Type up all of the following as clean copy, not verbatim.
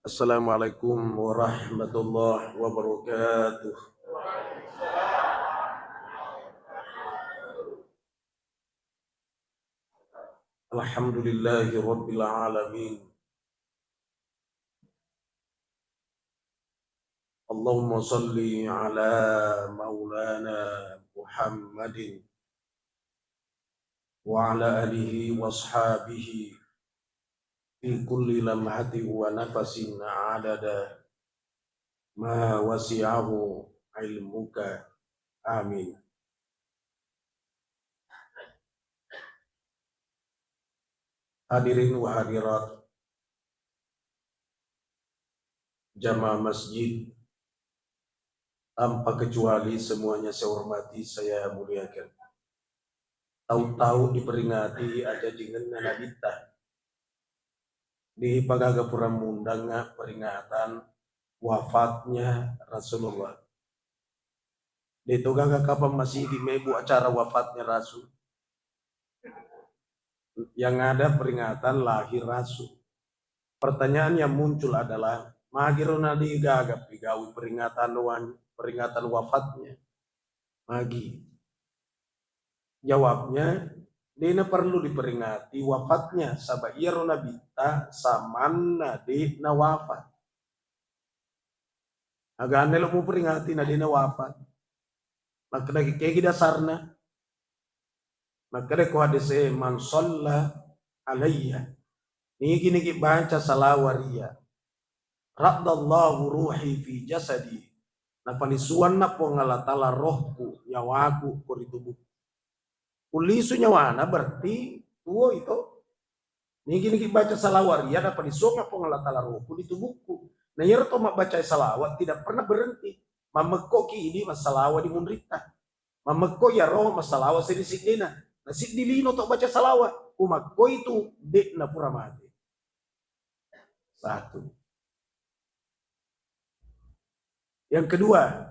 Assalamualaikum warahmatullahi wabarakatuh. Alhamdulillahi rabbil alamin. Allahumma salli ala maulana Muhammadin wa ala alihi wa ashabihi fi kulli lamhatin wa nafasin adada ma wasi'ahu ilmuka. Amin. Hadirin wa hadirat jamaah masjid, tanpa kecuali semuanya saya hormati, saya muliakan. Tahu-tahu diperingati aja dengan nabita di Pagagapura mundang peringatan wafatnya Rasulullah. Di Togaga kapan masih di mebu acara wafatnya Rasul. Yang ada peringatan lahir Rasul. Pertanyaan yang muncul adalah magirona di gagap digawi peringatan wafatnya. Magi. Jawabnya, dina perlu diperingati wafatnya sabab ia rona bita samanna di na wafat. Agak aneh lo mau peringati na di na wafat. Maka lagi kayak dasarna. Maka dek hadise man shalla alayya. Ini gini baca salawaria. Raddallahu ruhi fi jasadi. Na panisuan na po ngalatala rohku, nyawaku, kuritubuku. Ulisu nyawana berarti tuo itu. Ini gini baca salawaria na panisuan na po ngalatala rohku di tubuhku. Nah yerto baca salawat tidak pernah berhenti. Mamekko ki ini masalawa di mundrita. Mamekko ya roh masalawa sedisiklina. Nasib dilino to baca salawat. Umakko itu dek na pura mati. Satu. Yang kedua,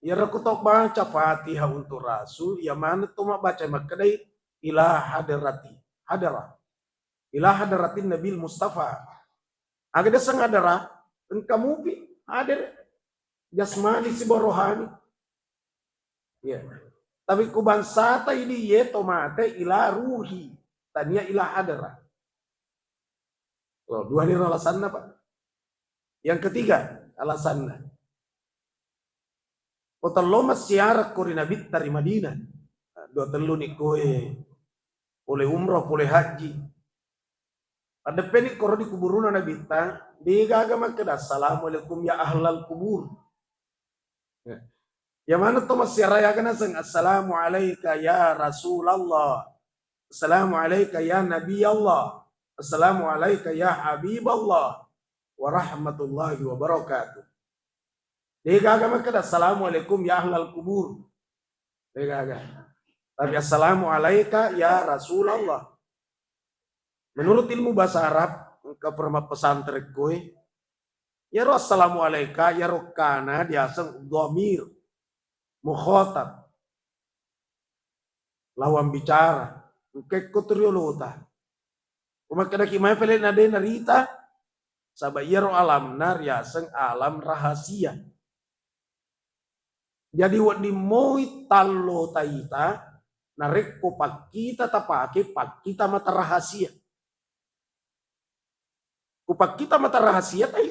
ya aku tok baca Fatihah untuk Rasul, ya mana tuh baca makadai ila hadarati. Hadarah. Ila hadaratin Nabil Mustafa. Agak desang hadarah, engkamu pi hadir jasmani si rohani. Ya. Tapi kubansata ini ye tomate ila ruhi. Tania ila hadara. Oh, dua ini alasannya Pak. Yang ketiga alasannya. Otalo masyarakat korina bit dari Madinah. Dua telu ni koe oleh umroh oleh haji. Ada penik koro di kuburuna Nabi ta. Di agama kedas. Assalamualaikum ya ahlal kubur. Ya. Yang mana tuh masih rayakan aseng assalamu alayka ya Rasulullah, assalamu alayka ya Nabi Allah, assalamu alayka ya Habib Allah, wa rahmatullahi wa barakatuh. Dia agama kada assalamualaikum ya ahlal kubur. Dia agama. Tapi assalamu alayka ya Rasulullah. Menurut ilmu bahasa Arab ke perma pesantren gue, ya assalamu alayka ya rokana dia aseng dhamir. Mukhotab lawan bicara ke kotriolota umakana kimai pele nade narita sabayero alam nar yaseng alam rahasia. Jadi wadi moi tallo taita narek ko pak kita tapake pak kita mata rahasia. Kupak kita mata rahasia tai.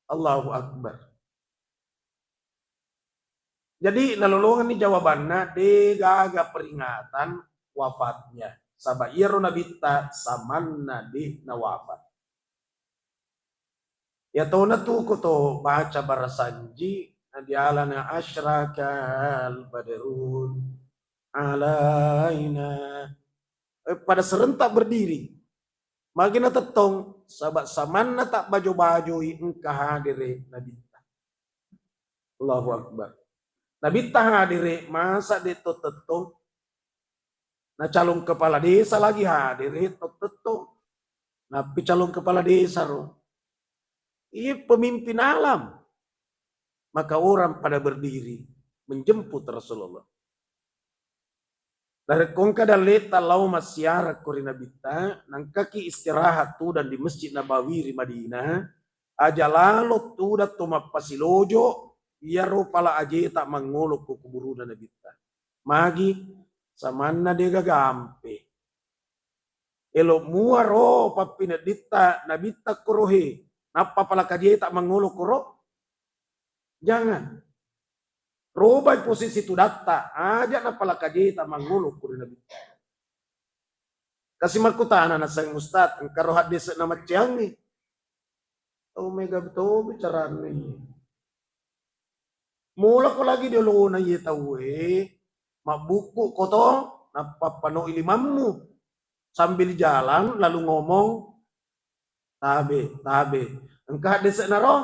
Allahu Akbar. Jadi nalolongan ni jawabannya de gaga peringatan wafatnya. Sabayiro nabita samanna di na wafat. Ya to na tu ko to baca barasanji diala na asyrakal badrun alaina. Pada serentak berdiri. Magina tetong sabat samanna tak baju-baju engkah hadire nabita. Allahu Akbar. Nabi hadiri masa itu tetu. Nah calon kepala desa lagi hadiri tetu. Nabi calon kepala desa roh. Iya pemimpin alam. Maka orang pada berdiri menjemput Rasulullah. Dari kongka daleta lau masyarakat korina bita nang kaki istirahat tu dan di Masjid Nabawi di Madinah aja lalu tuda tuma pasilojo ro pala aje tak mangolo ko kuburu na nabita magi samanna de gagampe elo mua ro papinadita nabita korohe napa pala kaje tak mangolo koro jangan roba posisi tu datta aja na pala kaje tak mangolo koro nabita kasi makutana na sang ustad ang karohat desa na matyangi oh mega betul bicara nih mula ko lagi dia lo na yetawe mabuku koto napapano ilimammu sambil jalan lalu ngomong tabe engkau desa na roh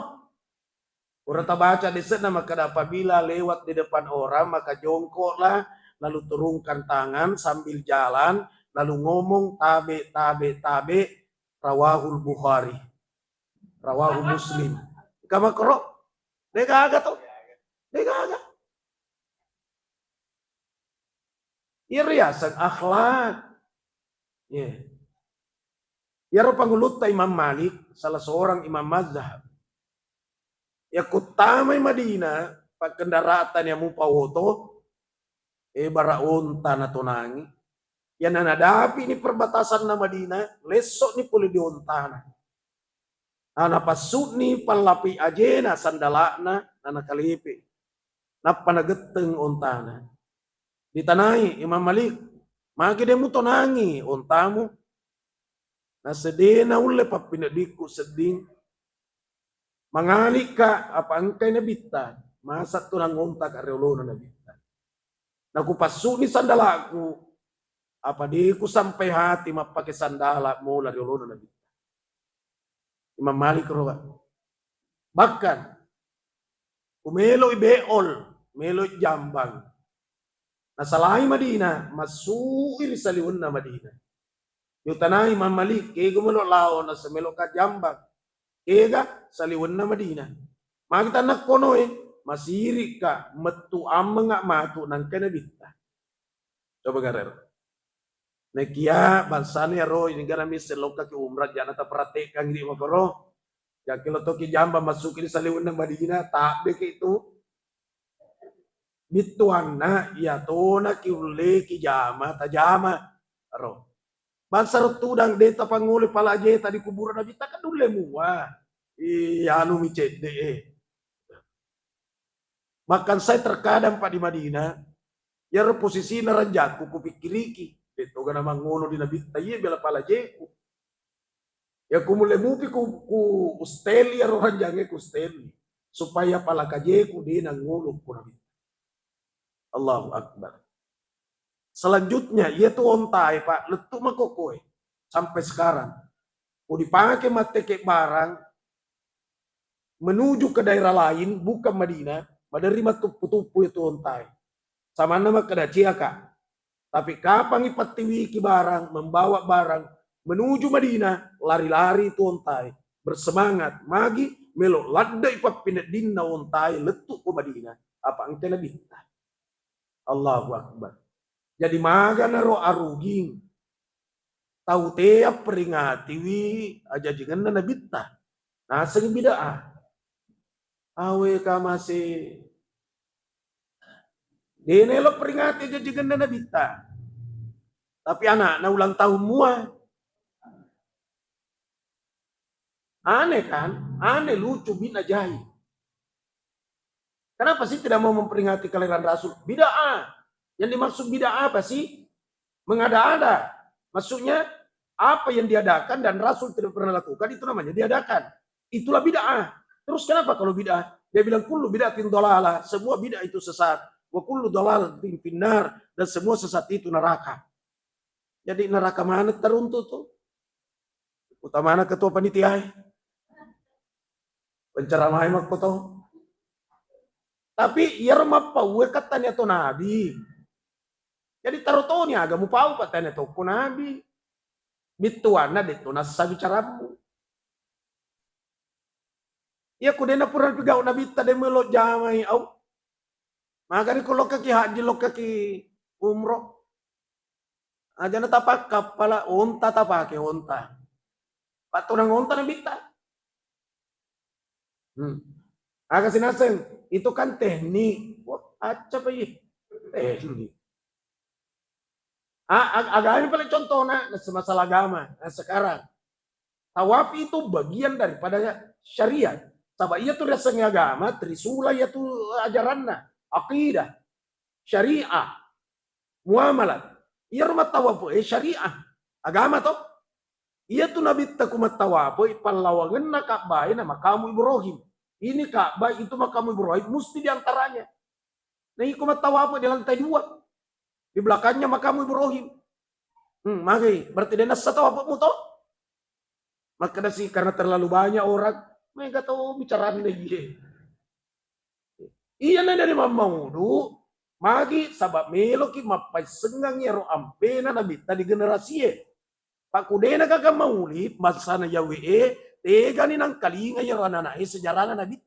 orang tak baca desa na maka apabila lewat di depan orang maka jongkoklah lalu turunkan tangan sambil jalan lalu ngomong tabe rawahul Bukhari rawahu Muslim kama koro dega aga to dega aga iriasan akhlak ya ro pangulut Imam Malik salah seorang imam mazhab ya kutamay Madinah pag kendaraan yang mupawoto bara unta na tunangi yan nanadapi ni perbatasan na Madinah lesok ni puli di untana napasud ni palapi ajena sandalakna na nakalipi napanageteng untana ditanai Imam Malik magi demu tonangi untamu na sedena ule papinadiku seding mangali ka apa angkay nabita masa tunang unta ka reolo na nabita nakupasu ni sandalaku apa di ku sampai hati mapake sandala mula reolo na nabita Imam Malik roga bahkan kumelo ibeol melo jambang nasalai Madinah masuil saliun na Madinah yutanai Imam Malik kego melo lao na semelo ka jambang kega saliun na Madinah makita nakkono masiri ka metu amanga matu nang kenabita coba garero nekia bansani ro ini gara miseloka ki umrah jana ta pratekang di makoro ya kilo toki jamba masukin saliun na Madinah tak beke itu bituanna ya tona ki ule ki jama tajama ro bansa tudang deta panguli pala aje tadi kuburan nabi tak dule mua anu micede makan saya terkadang pak di Madinah ya posisi naranjaku kupikiriki itu gana mangono di nabi taye bela pala aje ya kumule mupi ku usteli ya ranjange ku usteli supaya pala kaje ku di nangolo ku nabi Allahu Akbar. Selanjutnya yaitu ontai pak letuk makokoy sampai sekarang mau dipakai mateke barang menuju ke daerah lain bukan Madinah menerima tupu-tupu itu ontai sama nama kedaciaka tapi kapan ipatiwi ki barang membawa barang menuju Madinah lari-lari itu ontai bersemangat magi melo ladda ipapinat dinna ontai letuk ke Madinah apa angke nabita Allahu Akbar. Jadi maga na ro aruging. Tahu tiap peringati wi aja jangan na nabita. Nah sing bidaa. Awe ka masih. Dinelo peringati aja jangan na nabita. Tapi anak na ulang tahun mua. Aneh kan? Aneh lucu bin ajaib. Kenapa sih tidak mau memperingati kelahiran Rasul? Bid'ah. Yang dimaksud bid'ah apa sih? Mengada-ada. Maksudnya apa yang diadakan dan Rasul tidak pernah lakukan itu namanya diadakan. Itulah bid'ah. Terus kenapa kalau bid'ah? Dia bilang kullu bid'atin dhalalah. Semua bid'ah itu sesat. Wa kullu dhalalatin finnar. Dan semua sesat itu neraka. Jadi neraka mana teruntuk tuh? Utamana ketua panitia. Penceramah mak foto. Tapi ia mapawe katanya to nabi. Jadi tarutonya agak mupau katanya to ko nabi. Bituana dito nasa bicaramu. Ia kudena pura pigau nabi tade melo jamai au. Magari ko lokaki haji lokaki umroh. Aja na tapak kapala onta tapake onta. Patunang onta na bita. Aga sinaseng, itu kan teknik. Wah, aca pa teknik. Agama paling contohnya masalah agama sekarang. Tawaf itu bagian daripada syariat. Sabab ia tuh dasarnya agama, trisula ia tuh ajaranna, akidah, syariah, muamalat. Ia rumah tawaf syariah, agama toh. Ia tuh nabi takumat tawaf pallawangan na Ka'bah nama kamu Ibrahim. Ini Ka'bah itu makamu Ibrahim mesti diantaranya. Nah ikumat tawaf di lantai 2. Di belakangnya makamu Ibrahim. Magi berarti dia nasa tawafmu toh. Maka sih karena terlalu banyak orang mereka tahu bicara lagi. Iya na dari mamaudu magi sabab meloki mapai senggang ya ro ampena nabi tadi generasi Pak kudena kagak maulid masana yawe tega ni nang kalinga ya anak sejarah nabi.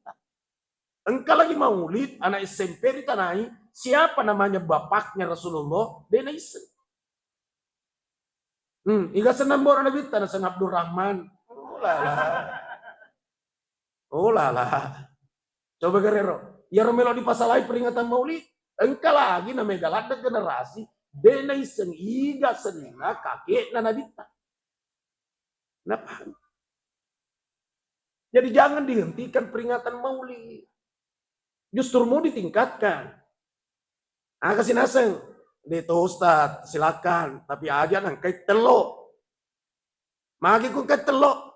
Engkau lagi maulid anak SMP di tanai siapa namanya bapaknya Rasulullah dena isen. Iga senam bor nabi tanah sen Abdurrahman. Oh lala. Coba gerero. Ya romelo di pasalai peringatan maulid. Engkau lagi na megalada generasi. Dena isen iga senina kakek na nabita. Kenapa? Jadi jangan dihentikan peringatan maulid. Justru mau ditingkatkan. Kasih naseng. Dito Ustaz, silakan. Tapi aja nang kait telo. Magi kung kait telo.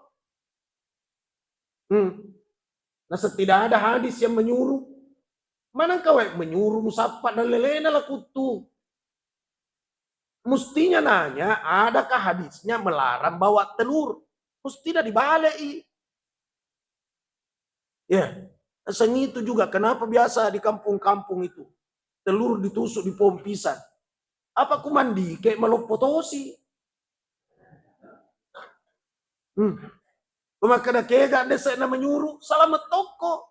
Nah tidak ada hadis yang menyuruh. Mana kau menyuruh musafat dan lelena lakutu. Mestinya nanya, adakah hadisnya melarang bawa telur? Mesti tidak dibalik. Ya, seni itu juga. Kenapa biasa di kampung-kampung itu telur ditusuk di pohon pisang? Apa ku mandi kayak melopotosi? Maka ada kega desa na menyuruh selamat toko.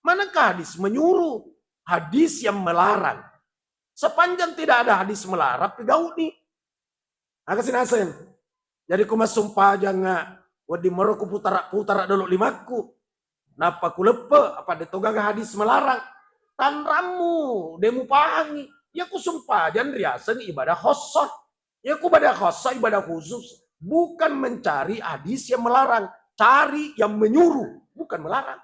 Manakah hadis menyuruh? Hadis yang melarang. Sepanjang tidak ada hadis melarang, pegau nih. Agak sinasen. Jadi ku sumpah jangan wadi meroku putara dulu limaku. Napa ku lepe apa detogaga hadis melarang? Tanramu demu pahangi. Ya ku sumpah jangan riasan ibadah khosoh. Ya ku ibadah khosoh ibadah khusus. Bukan mencari hadis yang melarang. Cari yang menyuruh, bukan melarang.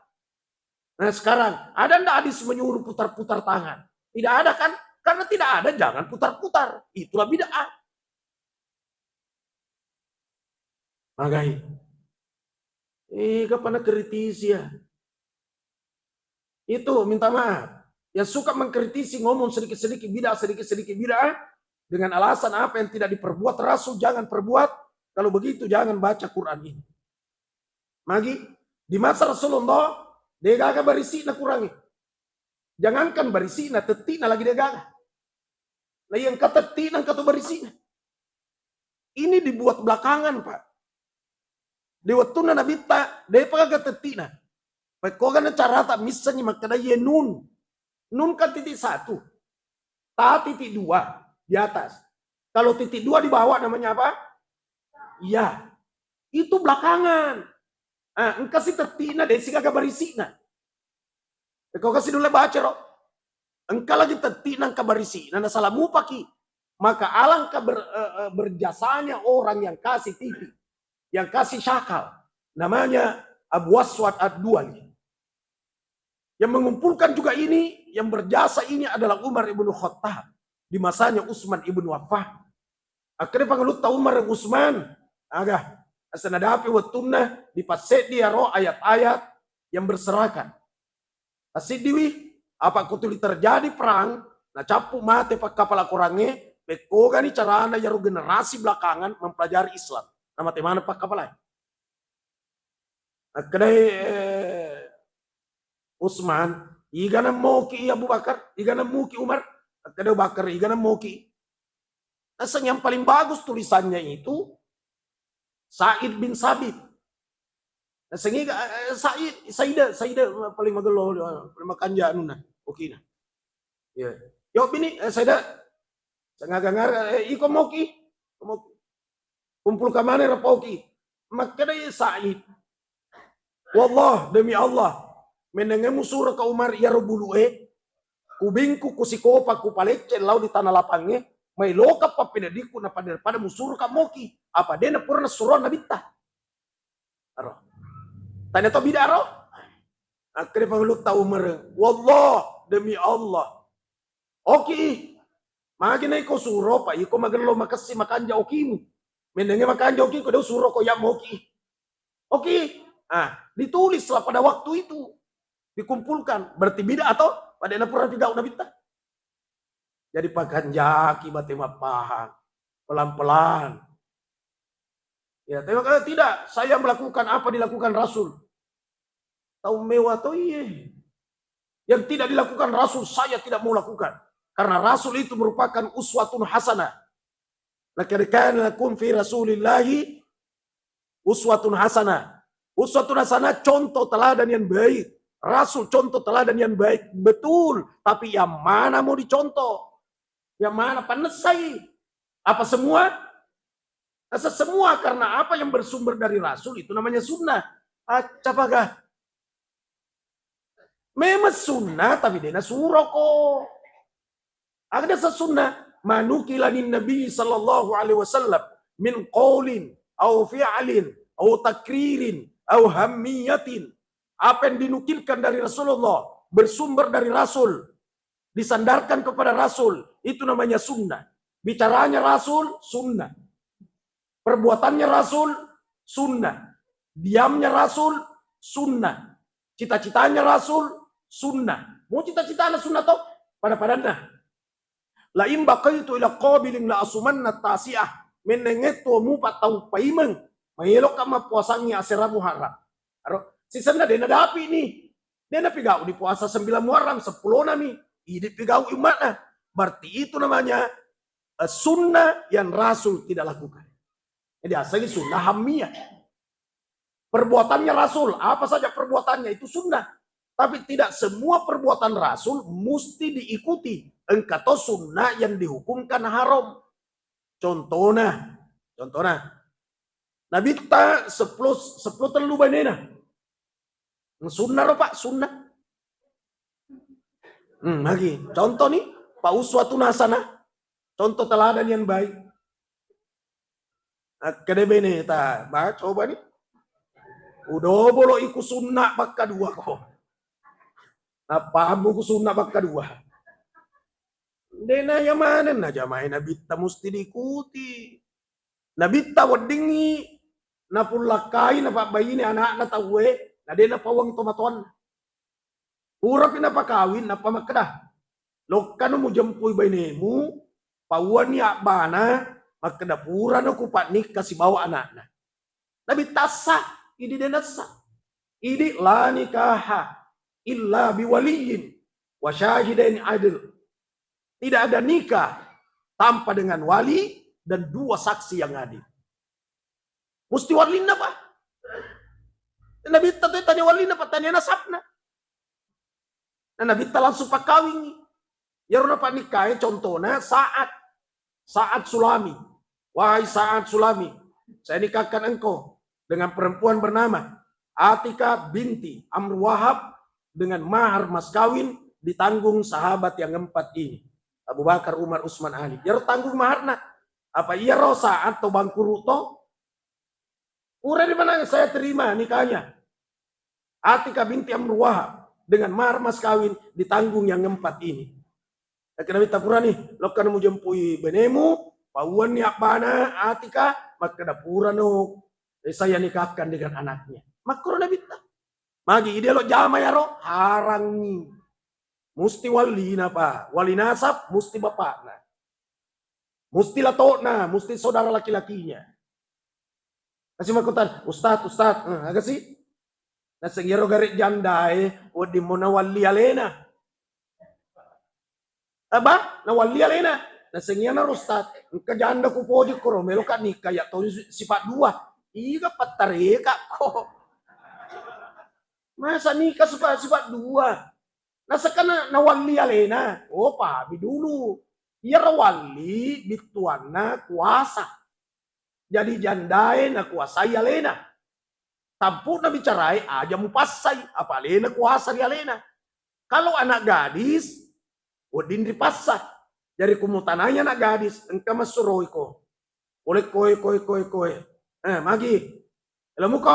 Nah sekarang, ada ndak hadis menyuruh putar-putar tangan? Tidak ada kan? Karena tidak ada, jangan putar-putar. Itulah bid'ah. Magai. Kapan kritisi ya? Itu minta maaf. Yang suka mengkritisi ngomong sedikit-sedikit bid'ah dengan alasan apa yang tidak diperbuat Rasul jangan perbuat. Kalau begitu jangan baca Quran ini. Magi di masa Rasulullah dia gaga berisi na kurangi. Jangankan berisi na tetina lagi dia gaga. Lah yang kata tetina kata berisi. Ini dibuat belakangan Pak. Di waktu na nabita dia pakai tetina. Pekogan cara tak misalnya makanya ye nun. Nun kan titik 1. Ta titik 2 di atas. Kalau titik 2 di bawah namanya apa? Iya. Itu belakangan. Engkau si tetina deh si kagak berisina. Engkau kasih dulu baca roh. Engkau lagi tetina engkau berisina. Nah salahmu paki. Maka alangkah berjasanya orang yang kasih titik. Yang kasih syakal. Namanya Abu Aswad Ad-Duali. Yang mengumpulkan juga ini. Yang berjasa ini adalah Umar ibn Khattab. Di masanya Utsman ibn Affan. Akhirnya pangelut tahu Umar ibn Utsman. Agak. Asanadapi watuna dipaset dia roh ayat-ayat yang berserakan. Asid diwi apa kutuli terjadi perang na capu mate pak kapal kurangnya bekoga ni carana yaru generasi belakangan mempelajari Islam. Nama temana pak kapal lain. Akhirnya Utsman igana moki Abu Bakar, igana moki Umar, akhirnya Bakar igana moki. Asal yang paling bagus tulisannya itu Said bin Sabit. Sengi Saida paling magalo paling makanja anu na. Okay na. Ya. Yo bini Saida sangagangar iko moki. Kumpul ka mana rapoki. Makada Said. Wallah demi Allah menengemu surah ka Umar ya robulue, kubingku kusikopa kupalece lau di tanah lapangnya, may loka pa pinadiku na pada musur ka moki, apa dia na purna suruh na bitta. Aro. Tanya to bida aro? Akhirnya pangulut ta Umar, wallah demi Allah. Oki, magina ko suro pa, iko magalo makasi makanja okimu. Menenge makanja oki ko daw suro ko ya moki. Oki, ditulislah pada waktu itu. Dikumpulkan, berarti bida atau pada na pura tidak una bita. Jadi pakanjaki bate mapahang. Pelan-pelan. Ya, tapi tidak, saya melakukan apa dilakukan Rasul. Tahu mewah atau iya. Yang tidak dilakukan Rasul, saya tidak mau lakukan. Karena Rasul itu merupakan uswatun hasanah. Laqad kana lakum fi Rasulillahi uswatun hasanah. Uswatun hasanah contoh teladan yang baik. Rasul contoh teladan yang baik. Betul. Tapi yang mana mau dicontoh? Yang mana panesai? Apa semua? Asa semua karena apa yang bersumber dari Rasul itu namanya sunnah. Capagah? Memang sunnah tapi dia suroko. Ada sesunnah manukilanin Nabi sallallahu alaihi wasallam min qaulin au fi'alin au takririn au hammiyatin. Apa yang dinukilkan dari Rasulullah bersumber dari Rasul, disandarkan kepada Rasul, itu namanya sunnah. Bicaranya Rasul sunnah, perbuatannya Rasul sunnah, diamnya Rasul sunnah, cita-citanya Rasul sunnah. Mau cita-citanya sunnah toh pada padana. La imba kaitu ila qabilin la asumanna tasiah menengeto mu patau paimeng mayelok kama puasangnya asera Muharram. Si sana dia ada api nih. Dia na pigau di puasa 9 Muharram 10 nami. Ini pigau imana. Berarti itu namanya sunnah yang Rasul tidak lakukan. Jadi asli sunnah hamiyah. Perbuatannya Rasul, apa saja perbuatannya itu sunnah. Tapi tidak semua perbuatan Rasul mesti diikuti. Engkau sunnah yang dihukumkan haram. Contohnya. Nabi ta 10 telu banena. Sunnah loh Pak, sunnah. Lagi. Contoh nih, Pak uswatun hasanah. Contoh teladan yang baik. Kedebe nih, coba nih. Udah bolo ikut sunnah bakka dua kok. Apa buku sunnah bakka dua. Dena yang mana na jamaah Nabi ta mesti diikuti. Nabi ta wadingi na pulakai na pak bayi ni anak na tawe na dena pawang tomatuan. Urap na pakawin na pamakda. Lokan mo jampuy bainemu pawan ni bana makda pura no kupat ni kasi bawa anak na. Nabi tasa idi dena sa. Idi la nikaha illa biwaliyin wa syahidain adil. Tidak ada nikah tanpa dengan wali dan 2 saksi yang adil. Mesti walina Pak. Nabi tanya walina Pak, tanya nasabna. Nah, Nabi langsung pak kawin. Ya runa Pak nikah contohnya saat Sulami. Wahai saat Sulami, saya nikahkan engkau dengan perempuan bernama Atika binti Amr Wahab dengan mahar mas kawin ditanggung sahabat yang 4 ini. Abu Bakar, Umar, Utsman, Ali. Ya tanggung maharna. Apa iya rosa atau bangkuru to? Ura di mana saya terima nikahnya. Atika binti Amr Wahab dengan mahar mas kawin ditanggung yang 4 ini. Karena kita pura nih, lo kan mau jempui benemu, pauan ni apana Atika, maka dapura no. Saya nikahkan dengan anaknya. Makro na bita. Magi ide lo jama ya ro harangi. Musti wali na Pak, wali nasab musti bapak na. Musti lato na, musti saudara laki-lakinya. Kasi makutan, Ustad, agak sih. Nasa ngero garit janday, o di mo na wali alena. Aba, na wali alena. Nasa ngero na Ustad, kajanda ko po di ko, melo ka ni kaya to sifat 2. Iga patareka ko. Masa nikah sifat 2. Nasa ka na wali alena. O pahabi dulu. Iya wali bituan na kuasa. Jadi jandai na kuasai alena. Tampu na bicarai aja mu pasay, apa alena kuasa di alena. Kalau anak gadis, odin dipasah. Jadi kumutananya anak gadis, engkau masuroi ko. Oleh koe. Magi. Alam mo ko,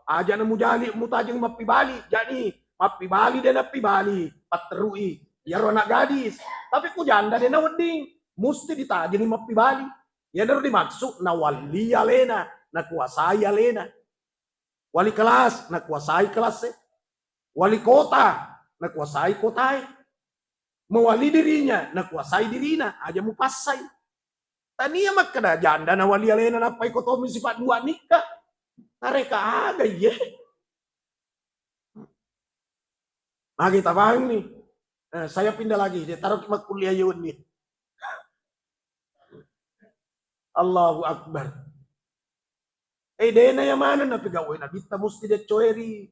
aja na mo jali, mo tajang mapibali. Jadi, mapibali din napibali. Patrui. Yaro anak gadis. Tapi ku janda din na odin. Musti ditajang ni mapibali. Yan na dimaksud na wali alena, na kuasai alena. Wali kelas, nakuasai kelasnya. Wali kota, nakuasai kotanya. Mewali dirinya, nakuasai dirinya. Aja mu pasai. Tania mak kada janda na wali alena na pai kotomi sifat dua nikah. Tareka aga ye. Nah kita paham nih. Saya pindah lagi. Dia taruh ke kuliah yun nih. Allahu Akbar. Dena yang mana na pegawai na kita mesti dia coeri.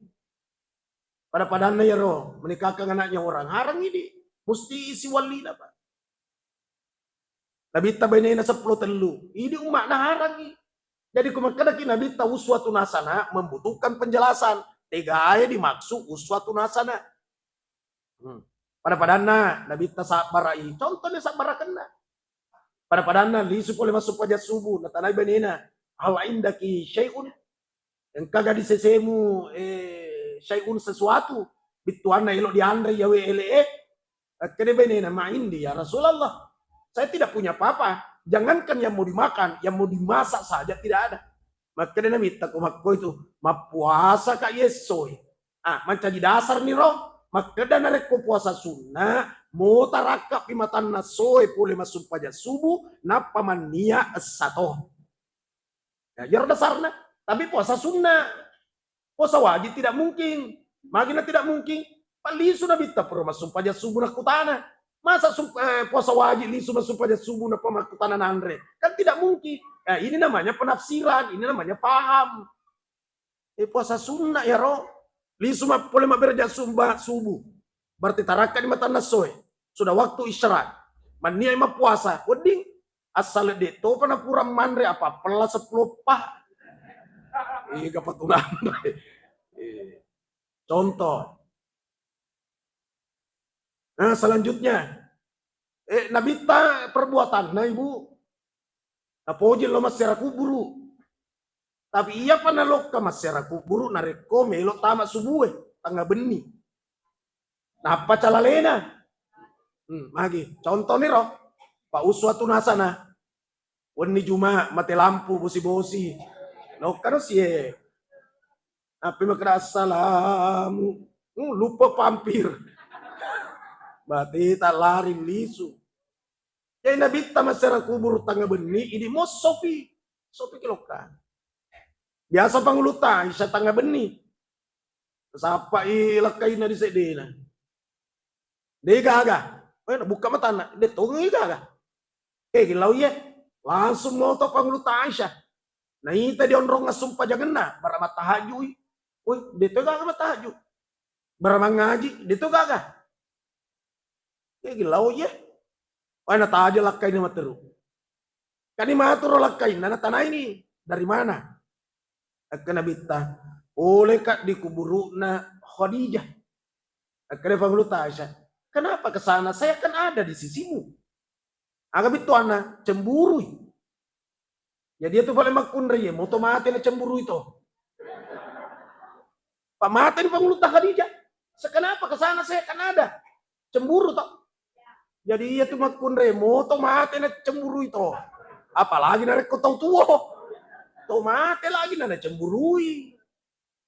Pada na ya roh menikahkan anaknya orang harang ini mesti isi wali na pak. Nabita benena 10 telu. Ini umat na harang ini. Jadi kumakada kinabita uswatu nasana membutuhkan penjelasan. Tiga ayat dimaksud uswatu nasana. Pada na nabita sabarai. Contohnya sabarakan na. Pada na lisu boleh masuk pajak subuh. Natanay benena. Hal indaki syai'un yang kagak disesemu syai'un sesuatu bituan na ilo diandre yawe ele kene benena main dia Rasulullah saya tidak punya apa-apa jangankan yang mau dimakan yang mau dimasak saja tidak ada maka dia minta ko itu mapuasa ka yesoy manca di dasar ni roh maka dia narek ko puasa sunnah mau tarakap imatan nasoy boleh masuk pajak subuh napa mania esatoh. Ya, jar dasarnya. Tapi puasa sunnah. Puasa wajib tidak mungkin. Magina tidak mungkin. Pali sudah bita perlu masuk pajak subuh na kutana. Masa puasa wajib li sudah masuk pajak subuh na pemakutana nandre. Kan tidak mungkin. Ya, ini namanya penafsiran. Ini namanya paham. Puasa sunnah ya roh. Li sudah boleh berjak subuh. Berarti tarakan di mata nasoy. Sudah waktu isyarat. Mania ima puasa. Weding. Asal de to pana kurang mandre apa pelas 10 pah. Kapatungan. Contoh. Nah, selanjutnya. Nabita perbuatan. Nah, ibu. Napojil lo masyarakat kuburu. Tapi iya panalok ka masyarakat kuburu nareko melo tama subuhe. Tangga beni. Napa calalena. Magi. Contoh nih roh. Pak uswatu nasana. Wani Juma mati lampu bosi-bosi. No karo siye. Api makra assalamu. Lupa pampir. Berarti tak lari lisu. Jadi nabita masyarakat kubur tangga beni ini mau sofi. Sofi kilokan. Biasa panguluta isa tangga beni. Sapa ilakai na di sedena. Dia gaga. Buka mata na. Dia tungi gaga. Gilau ye. Langsung moto panguluta Aisyah. Nah ini tadi onrong ngasumpah jangan na. Barama tahaju. Wih, dito gaga matahaju. Barama ngaji. Dito gaga. Gilau ye. Wah, nata aja lakai ni materu. Kani maturo lakai. Nana tanah ini. Dari mana? Kena bita. Oleh kak dikuburu na Khadijah. Kena panguluta Aisyah. Kenapa ke sana? Saya kan ada di sisimu. Agak itu anak cemburu. Ya dia tuh paling makundre ya, mau mati na cemburu itu. Pak mati di panguluta Khadijah. Kenapa ke sana saya kan ada. Cemburu toh. Jadi dia tuh makundre, mau mati na cemburu itu. Apalagi narek kau tahu tua. Tuh mati lagi na cemburui.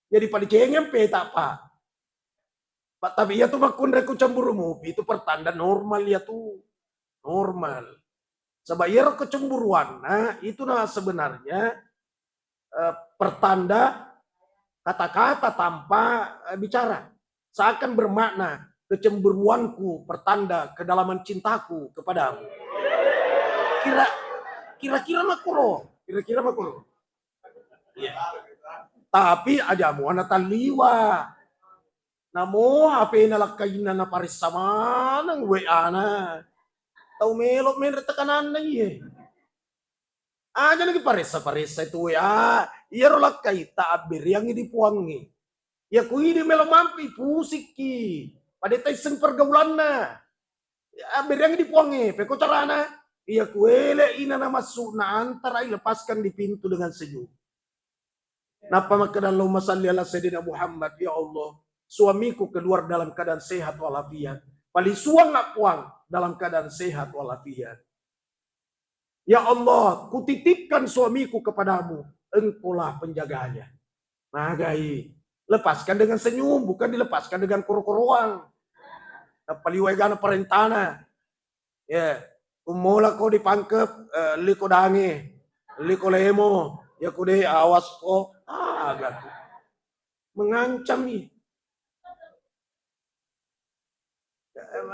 Jadi pada cengeng peta pak. Tapi ya tuh makundre ku cemburumu, itu pertanda normal ya tuh. Normal. Sebab ia kecemburuan, nah itu nah sebenarnya pertanda kata-kata tanpa bicara. Seakan bermakna kecemburuanku pertanda kedalaman cintaku kepadamu. Kira-kira makuro. Ya. Tapi aja mau anak taliwa. Namo HP nalakain na paris sama nang WA na. Tau melok men tekanan na iya. Aja lagi paresa itu ya. Iya rolak kaita abir yang dipuangi. Ya ku ini melomampi pusiki. Pada taisen pergaulanna. Ya, abir yang dipuangi. Peko carana. Iya kuele ina na masuk na antara lepaskan di pintu dengan senyum. Napa maka dalam masalli ala Sayyidina Muhammad, ya Allah, suamiku keluar dalam keadaan sehat walafiat. Palisuang nak puang dalam keadaan sehat walafiat. Ya Allah, kutitipkan suamiku kepadamu, engkaulah penjaganya. Magai, lepaskan dengan senyum, bukan dilepaskan dengan koro-koroang. Paliwegana perintana. Ya, umula kau dipangkep, liko dange, liko lemo, ya kude awas ko, agak mengancam nih.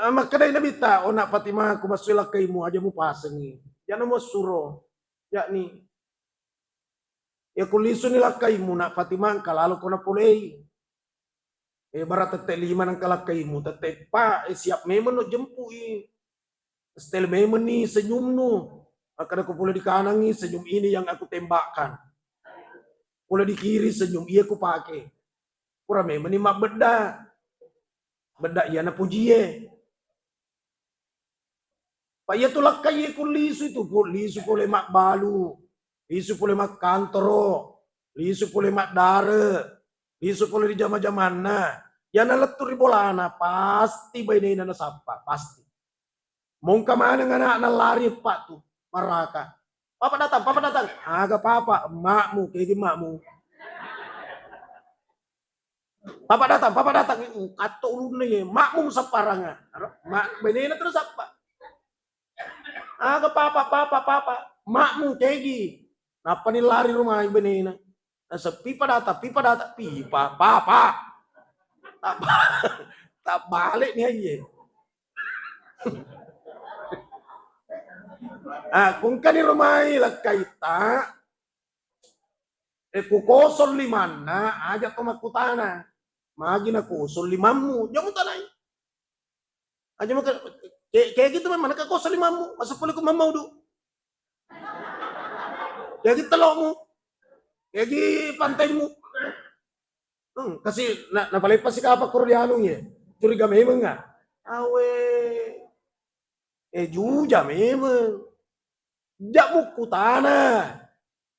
Maka dari Nabi ta, nak Fatimah aku masulah kaimu aja mu pasang ni. Jangan mau suruh, yakni ya kulisu ni kaimu nak Fatimah kalau kau nak pulei. Barat tete lima nang kalakaimu, tete pa siap memang no jempui. Setel memang ni senyum nu. Akan aku pula di kanan ni senyum ini yang aku tembakkan. Pula di kiri senyum iya aku pakai. Kurang memang ni mak beda. Beda iya na pujiye. Pak iya tulak kaya ku lisu itu. Lisu pula mak balu. Lisu pula mak kantoro. Lisu pula mak dare. Lisu pula di jama-jaman na. Ya na letur di bolana. Pasti bayi na sapa. Pasti. Mungka mana anak na lari pak tu. Maraka. Papa datang, papa datang. Agak papa. Emakmu, kayak emakmu. Papa datang. Kato ulun nih. Makmu saparanga. Mak benena terus apa? Agak papa. Makmu kegi. Napa nih lari rumah benena? Pipa datang. Pipa, papa. Tak balik nih aja. Kung kani rumah lah kaita. Kukosol liman na. Aja to makutana. Magi na kusol limamu. Jangan tanay. Aja maka kayak gitu memang nakakosol limamu. Masa pula ko mamau do. Kayak gitu telokmu. Kayak gitu pantaymu. Kasi napalipas si kapa kurdianong ya. Curiga memang nga. Awe. Juja memang. Jak kutana.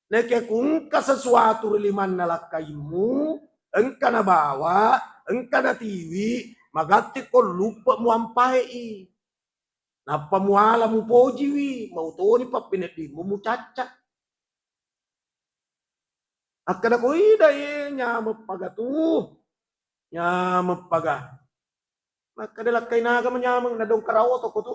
Neke kung ka sesuatu liman nalakaimu. Engka na bawa. Engka na tiwi. Magati ko lupa mo ampay. Napa mo ala mo pojiwi. Mautoni pa pinati mo caca. Akada ko ida nyama tu. Nyama paga. Maka dalakay naga manyamang na dong karawo to ko to.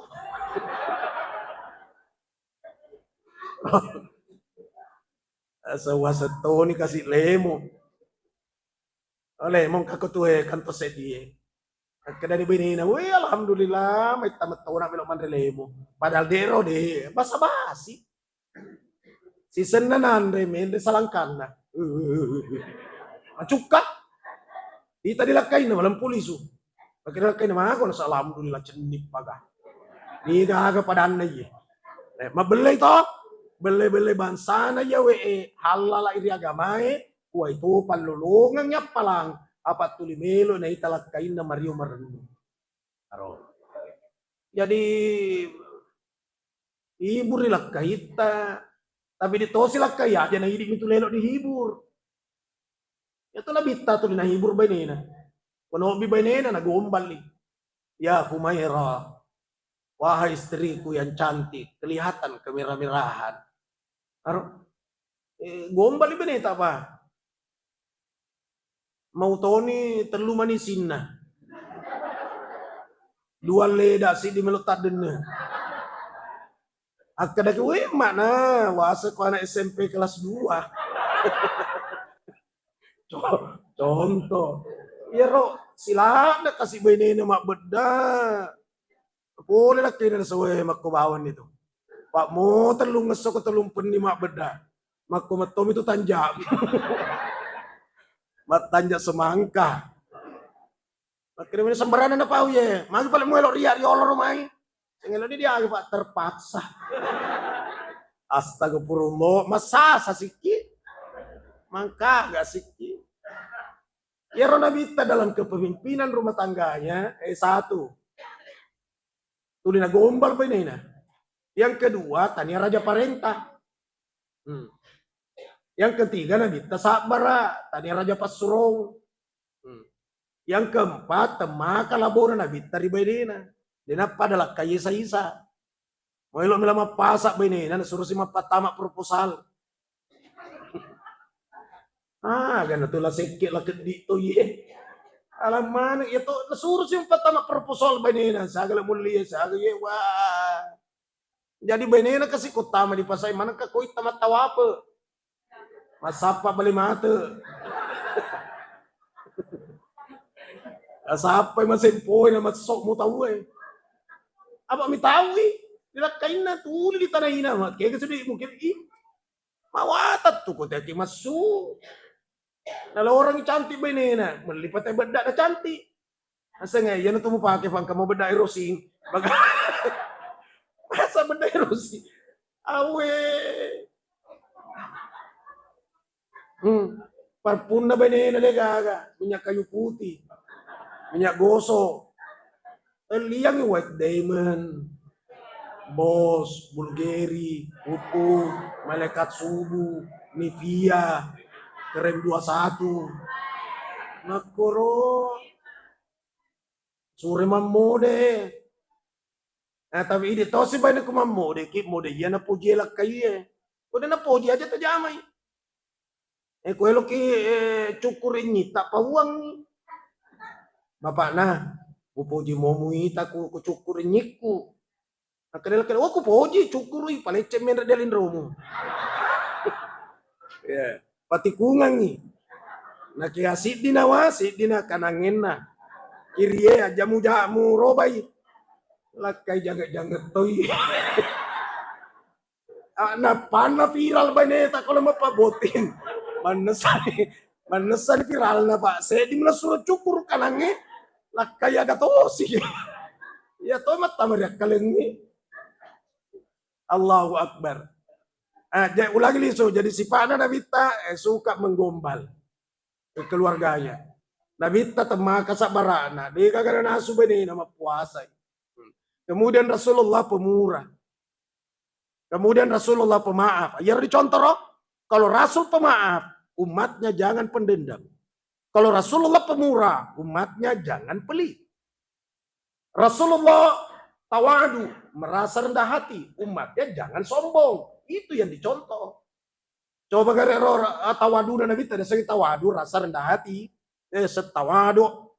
Asa to ni kasi lemo. Lemong kakutue kanto sedie. Kada ni benina, we alhamdulillah may tamat taw na melo man relemo. Padahal dero de basa-basi. Season na nandre men de salangkan na. Macuka. Dita dilakay na walang puliso. Pagkilakay na mga ako nasa alhamdulillah cenip paga. Di gaga padan na ye. Mabelay to. Bele-bele bansa na yawe halala iri agamae. Kuwa ito panlulungan niya palang. Apat tulimelo na italakain na Mario Marano. Jadi hibur nila kahita. Tapi dito sila kaya aja na hidik nito lelo dihibur. Ito na bita to na hibur ba nina. Kuno bi ba nina nagombal ni. Ya Humaira. Wahai istriku yang cantik, kelihatan kemirah-mirahan. Gombal ba nita pa? Mau toni telu manisin na. Dua leda si di melutat dene. Akada ke mana wasa ko anak SMP kelas 2. Contoh. Ya ro sila na kasi benene mak beda. Boleh lah kena sesuai mak bawan itu. Pak mo telung ngesok telung peni mak beda. Mak matom itu tanjak. Matanja semangka. Akhirnya sembarangan na pau ye. Magi pala mo elok riya olor rumai. Sing elok dia pak terpaksa. Astagfirullah, masa sikit? Mangka gak sikit. Ya Ronabita dalam kepemimpinan rumah tangganya, satu, tulina gombal benena. Yang kedua, tania raja parenta. Yang ketiga, Nabita sabara, tania raja pasurong. Yang keempat, temaka labona Nabita di benena. Dinapa adalah kaya isa-isa. Mau ilok melama pasak benena, suruh si mapatama proposal. Gana tuh lah sekit lah kedito ye. Alam mana ya to nasuruh sih pertama proposal benena sagala mulia sagala ye wah. Jadi benena kasih kutama di pasai mana ka koi tamat tawa apa. Masapa bali mata. Asapa masempoi na masok mo tahu Apa mi tahu dilakain na tuli di tanah ina mat kaya kasi mungkin mawatat tuh kok tadi masuk. Kalau orang cantik benena, melipat bedak na cantik. Asa nga, yan ito mo pakai pang kamu bedak erosing. Masa bedak erosing? Awe. Parfum na benena deh gaga. Minyak kayu putih. Minyak gosok. Liang White Diamond. Boss, Bulgari, Pupu, Malaikat Subuh, Nivea. Krem 21 nakoro sure mamode tapi ini tosi banyak ku mamode kip mode ya na puji lak kaye udah na puji aja tajamai kuelo ki cukurin nyita pauang ni bapak nah ku puji momui ta ku cukurin nyiku akadel ku puji cukuri palecem men delin romo ya patikungan ni. Nakiasit din nawasit din na kanangin na. Kiriye jamu-jamu robay. Lakay jagat-jagat toy. Napana viral ba neta ko lang mapabotin. Manasan viral na pa. Di mo na surat cukur kanangin. Lakay agatosi. Ya to matamariak kalengi. Allahu Akbar. Ulangi liso, jadi si Pana Nabita suka menggombal ke keluarganya. Nabita temaka sabarana, dia kagak nasu beni nama puasa. Kemudian Rasulullah pemurah. Kemudian Rasulullah pemaaf. Ya dicontoh, kalau Rasul pemaaf, umatnya jangan pendendam. Kalau Rasulullah pemurah, umatnya jangan pelit. Rasulullah tawadu, merasa rendah hati, umatnya jangan sombong. Itu yang dicontoh. Coba gara-gara tawadu dan Nabi tidak segi tawadu rasa rendah hati. Setawadu.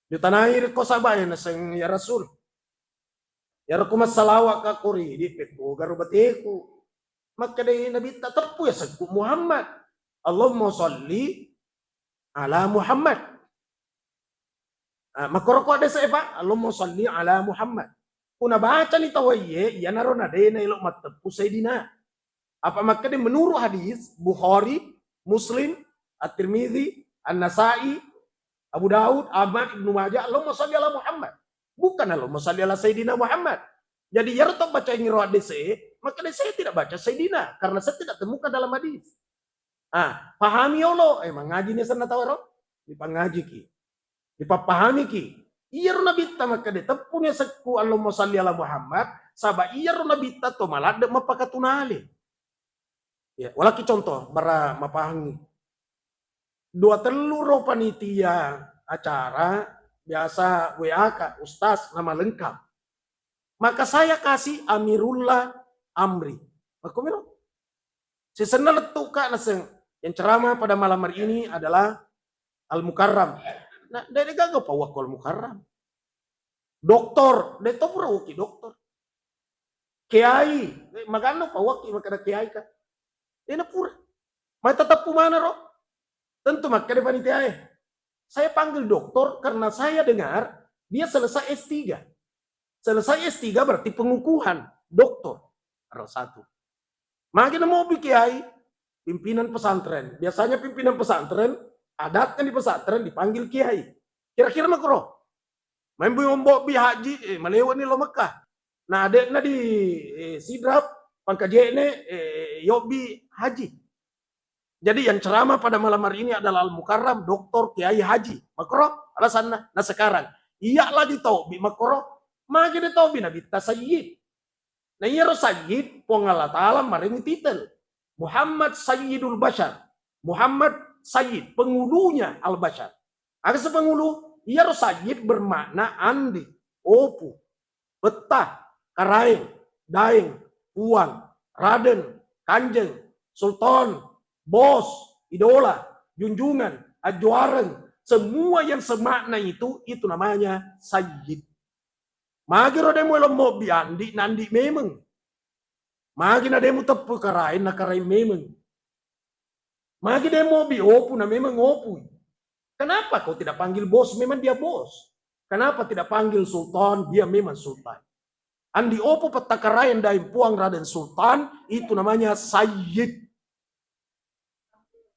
Di tanah air ko sabay na sang ya Rasul. Ya rakumas salawa ka kuri di peku garubateku. Maka dari Nabi tatapu ya sagku Muhammad. Allahumma salli ala Muhammad. Makoroko ada sa iba. Allahumma salli ala Muhammad. Kuna baca ni tawaye ya naron ada na ilok matapu Sayyidina. Apa makanya menurut hadis Bukhari, Muslim, At-Tirmidzi, An-Nasai, Abu Daud, Ahmad, Ibnu Majah, Allahumma shalli ala Muhammad. Bukan Allahumma shalli ala Sayyidina Muhammad. Jadi ya tetap baca yang roh hadis makanya saya tidak baca Sayyidina karena saya tidak temukan dalam hadis. Pahami Allah, ngaji ni sana tahu dipangaji ki. Dipapahami ki. Iya nabita maka de tepunya seku Allahumma shalli ala Muhammad sabab iya nabita to malade mapakatunali. Ya, walaki contoh bara mapahami. 2-3 panitia acara biasa WA ustaz nama lengkap. Maka saya kasih Amirullah Amri. Aku bilang, sesena letuk kak naseng yang ceramah pada malam hari ini adalah Al-Mukarram. Nah, dari gagap Wakil Mukarram. Doktor, dari to pura waki doktor. Kiai, magano pa waki makada kiai ka. Ini pura. May tatap mana ro? Tentu makada panitia. Saya panggil doktor karena saya dengar dia selesai S3. Selesai S3 berarti pengukuhan doktor. R1. Makin mau kiai, pimpinan pesantren. Biasanya pimpinan pesantren adatkan di pesantren dipanggil kiai. Kira-kira makro. Main buyombo bi haji, malewa ni lo Mekah. Nah, adekna di Sidrap pangkajene yobi haji. Jadi yang ceramah pada malam hari ini adalah Al-Mukarram Dr. Kiai Haji. Makro alasan nah sekarang iya lagi taubi makro magi de taubi nabi ta sayyid. Nah iya sayyid pong Allah Ta'ala maring titel Muhammad Sayyidul Bashar. Muhammad Sayyid, pengulunya Al-Bashar. Ada sepengulu, iya sayyid bermakna andi, opu, betah, karaing, daeng, puan, raden, kanjeng, sultan, bos, idola, junjungan, ajuaran, semua yang semakna itu namanya sayyid. Magi rodemu mau biandi nandi memang. Magi na demo tepu karain na karain memang. Magi demo bi opu na memang opu. Kenapa kau tidak panggil bos? Memang dia bos. Kenapa tidak panggil sultan? Dia memang sultan. Andi opu petakarain daim puang raden sultan itu namanya sayyid.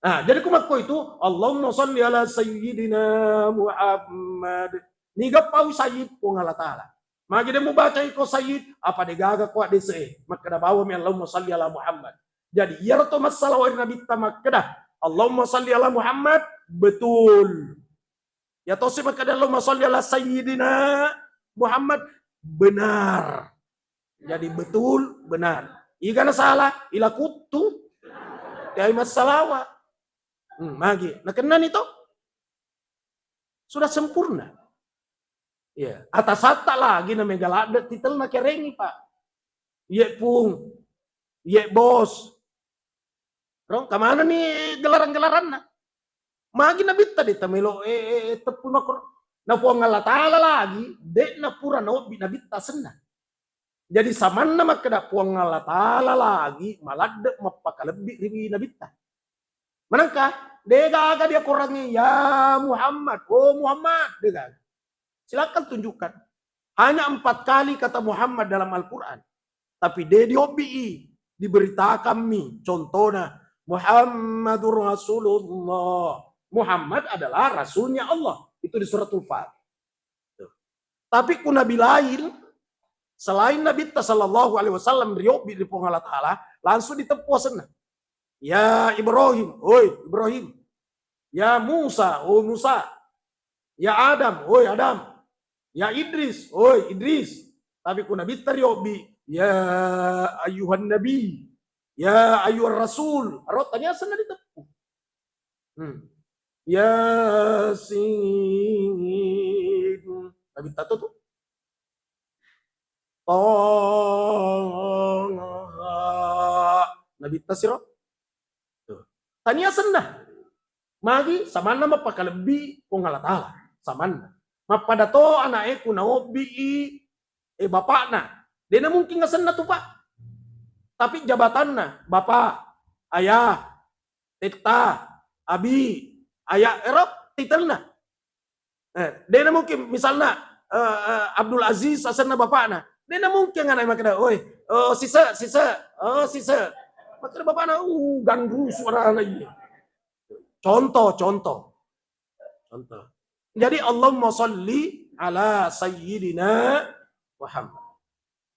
Nah, jadi kumakko itu Allahumma sholli ala sayyidina Muhammad. Niga pau sayyid puang Allah Ta'ala. Magi dia mau baca iko sayyid apa de gaga kuat dese makada bawa mi Allahumma sholli ala Muhammad. Jadi ya to masalah wa nabi tamakada Allahumma sholli ala Muhammad betul. Ya to sih makada Allahumma sholli ala sayyidina Muhammad benar. Jadi betul benar. Igana salah ila kutu ya masalah. Magi nah kenan itu sudah sempurna. Ya, atas sata lagi na megalada titel na kerengi pak. Ye pung, ye bos. Rong kamana nih gelaran-gelaran na? Magi na bitta di tamelo tepu makro. Na puang Allah Ta'ala lagi, de na pura na obi na bitta senna. Jadi saman na makada puang Allah Ta'ala lagi, malade mapakalebi ribi na bitta. Manangka, dega dia kurangnya ya Muhammad, oh Muhammad, dega. Silakan tunjukkan. Hanya 4 kali kata Muhammad dalam Al-Quran. Tapi dia diberitakan mi. Contohnya, Muhammadur Rasulullah. Muhammad adalah Rasulnya Allah. Itu di suratul Fat. Tapi ku Nabi lain, selain Nabi sallallahu alaihi wasallam riobi di Allah Ta'ala, langsung ditepuh sana. Ya Ibrahim, oi Ibrahim. Ya Musa, oh Musa. Ya Adam, oi Adam. Ya Idris, oi Idris. Tapi ku Nabi tariobi, ya ayuhan Nabi, ya ayuhan Rasul. Rotanya sana ditepuh. Yasin. Nabi tato tuh. Nabi tasiro. Tania sendah. Magi sama nama pakalebi kung Allah Ta'ala. Saman. Mapada to anak ku na obi bapakna. Dia na mungkin ngasen na to pak. Tapi jabatanna bapak, ayah, tita, abi, ayah erop titelna. Dia na mungkin misalnya Abdul Aziz asen na bapakna. Dia na mungkin anak makna, oi, sisa. Makna bapakna ganggu suara lagi. Contoh. Jadi Allahumma sholli ala sayyidina Muhammad.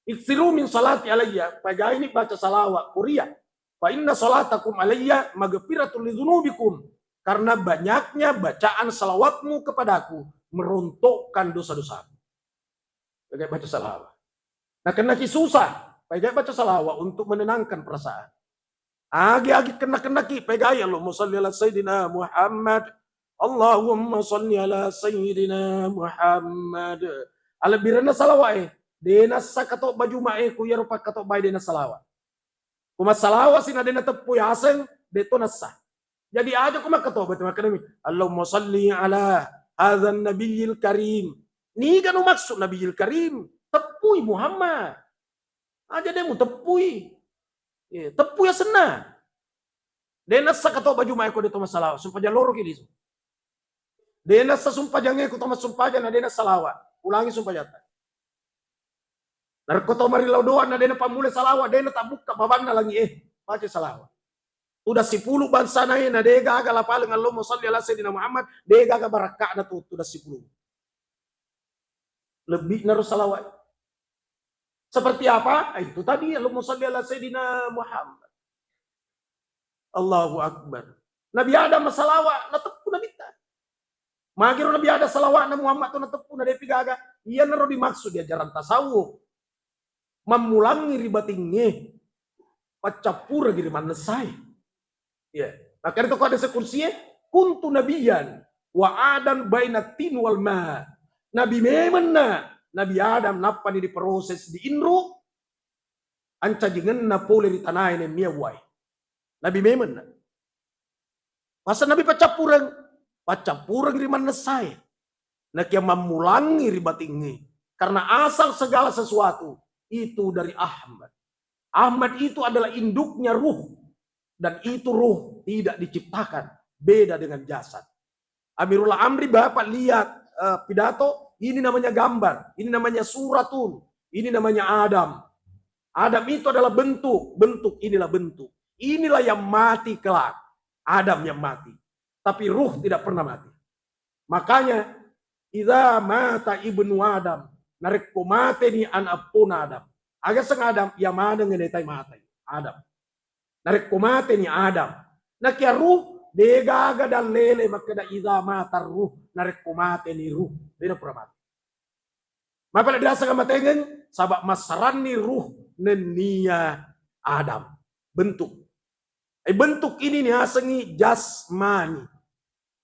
Iksiru min salati alayya. Pada ini baca salawat Korea. Fa inna salatakum alayya maghfiratul lidzunubikum. Karena banyaknya bacaan salawatmu kepadaku meruntukkan dosa-dosa. Pakai baca salawat. Nah kena susah. Pakai baca salawat untuk menenangkan perasaan. Agi kena ki. Pakai Allahumma sholli ala sayyidina Muhammad. Allahumma sholli ala sayyidina Muhammad. Ala birana salawat dena sakato baju mae ku ya rupa kato bay dena salawat. Kuma salawat sina dena tepu yasen deto nasa. Jadi aja kuma kato bat makana Allahumma sholli ala hadzal nabiyil karim. Ni kan maksud nabiyil karim tepui Muhammad. Aja demu tepui. Tepu ya senang. Dena sakato baju mae ku deto salawat sumpah jaloro kini. Dena sumpah jangan ku Thomas sumpah jangan dena salawat. Ulangi sumpah jata. Narkoto marilau doan na dena pamule salawat dena tak buka babana lagi baca salawat. Udah 10 bangsa na ina dega aga lapaling Allahumma sholli ala sayyidina Muhammad dega aga barakah na tuh udah 10. Lebih naruh salawat. Seperti apa? Itu tadi Allahumma shalli ala Sayyidina Muhammad. Allahu Akbar. Nabi Adam masalawat natepu Nabi ta. Magiro Nabi Adam salawat na Muhammad tu natepu na depi gaga. Iya naro dimaksud di ajaran tasawuf. Memulangi ribatingnya. Pacapura giri manesai. Ya. Maka itu kau ada sekursinya. Kuntu nabiyan. Wa adan bainatin wal ma. Nabi memang na. Nabi Adam napa di proses di inru. Anca jengen na pole di tanah ini miawai. Nabi memang na. Masa Nabi pacapurang di mana saya. Nak yang memulangi ribatingnya. Karena asal segala sesuatu itu dari Ahmad. Ahmad itu adalah induknya ruh. Dan itu ruh tidak diciptakan. Beda dengan jasad. Amirullah Amri Bapak lihat pidato. Ini namanya gambar. Ini namanya suratun. Ini namanya Adam. Adam itu adalah bentuk. Bentuk inilah bentuk. Inilah yang mati kelak. Adam yang mati. Tapi ruh tidak pernah mati. Makanya, idza mata ibnu Adam, narik mate ni anapun Adam. Agak seng Adam, ya mana ngedetai mati. Adam. Narik mate ni Adam. Nakia ruh, degaga dan lele, makanya idza mata ruh, narik mate ni ruh. Tidak pernah mati. Maka dirasa kamatengen, sabak masaran ni ruh, nenia Adam. Bentuk. Bentuk ini nih asengi jasmani.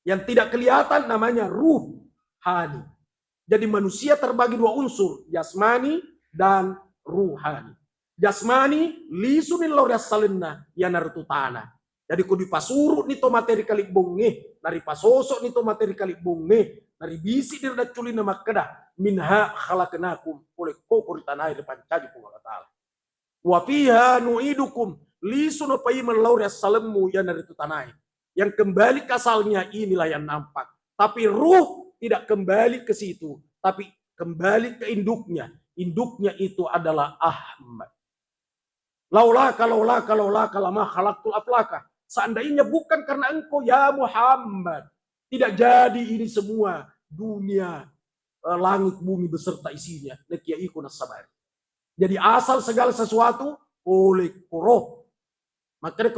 Yang tidak kelihatan namanya ruhani. Jadi manusia terbagi dua unsur. Jasmani dan ruhani. Jasmani lisunin lauria salenna yang narutu tanah. Jadi kau dipasuru nito materi kali bonge. Dari pasosok nito materi kali bonge. Dari bisi dirda culina makkedah. Minha khalaqnakum. Oleh kokor tanah depan caji Allah Ta'ala. Wa fiha nu'idukum. Lisuno paiman lauria salemmu yang dari itu tanah. Yang kembali ke asalnya inilah yang nampak. Tapi ruh tidak kembali ke situ. Tapi kembali ke induknya. Induknya itu adalah Ahmad. Laulaka lama khalaqtul aflaka. Seandainya bukan karena engkau ya Muhammad. Tidak jadi ini semua. Dunia, langit, bumi beserta isinya. Lekiaiku nasabari. Jadi asal segala sesuatu oleh roh. Maka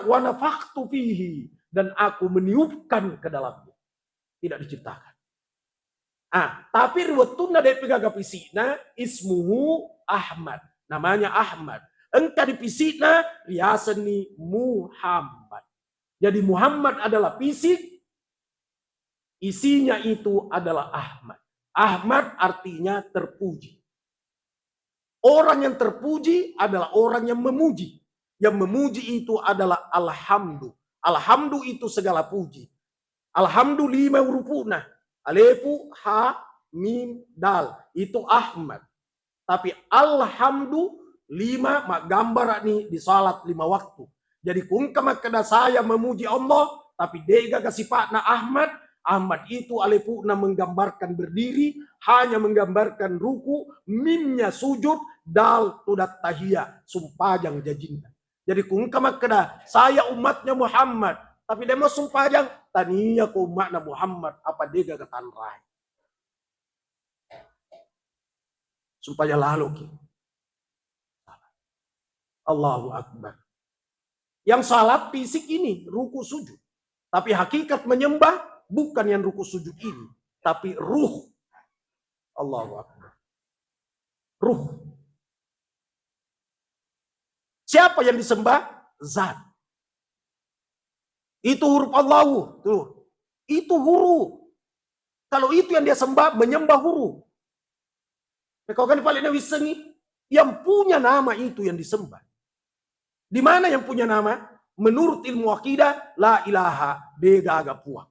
wana faktu fihi. Dan aku meniupkan ke dalamnya. Tidak diciptakan. Tapi riwatuna dari pegagapisina ismuhu Ahmad. Namanya Ahmad. Engkau dipisina riasani Muhammad. Jadi Muhammad adalah fisik. Isinya itu adalah Ahmad. Ahmad artinya terpuji. Orang yang terpuji adalah orang yang memuji. Yang memuji itu adalah alhamdu. Alhamdu itu segala puji. Alhamdu 5 hurufna. Alefu, ha, mim, dal. Itu Ahmad. Tapi alhamdu 5 mak gambar ni di salat 5 waktu. Jadi kungkama kada saya memuji Allah. Tapi dega kasipatna Ahmad. Ahmad itu alepuna menggambarkan berdiri. Hanya menggambarkan ruku. Mimnya sujud. Dal tudat tahiyah. Sumpajang jajinna. Jadi kung kamakada, saya umatnya Muhammad. Tapi dia mau sumpajang, taninya ko umatnya Muhammad. Apa dia gak ketanrai. Sumpajang lalu. Allahu Akbar. Yang salat fisik ini, ruku sujud. Tapi hakikat menyembah, bukan yang ruku sujud ini. Tapi ruh. Allahu Akbar. Ruh. Siapa yang disembah? Zat. Itu huruf Allahu. Tuh. Itu huruf. Kalau itu yang dia sembah, menyembah huruf. Kau kan paling wisengi. Yang punya nama itu yang disembah. Di mana yang punya nama? Menurut ilmu akidah, la ilaha bega puang.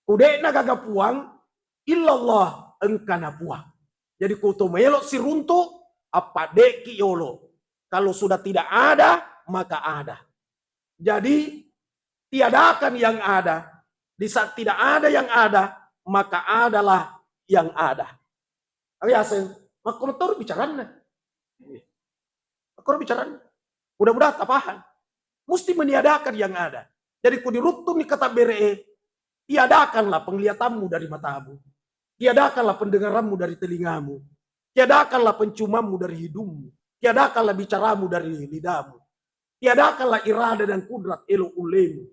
Udekna gaga puang, illallah engkana puang. Jadi kutu melok si runtuk, apa deki yolo. Kalau sudah tidak ada, maka ada. Jadi, tiadakan yang ada. Di saat tidak ada yang ada, maka adalah yang ada. Ayasen, makotor bicaranya. Makotor bicaranya. Mudah-mudahan tapahan. Mesti meniadakan yang ada. Jadi, ku dirutun di kata bere, tiadakanlah penglihatanmu dari matamu. Tiadakanlah pendengaranmu dari telingamu. Tiadakanlah penciumanmu dari hidungmu. Tiadakanlah bicaramu dari lidahmu. Tiadakanlah irada dan kudrat elu ulemu.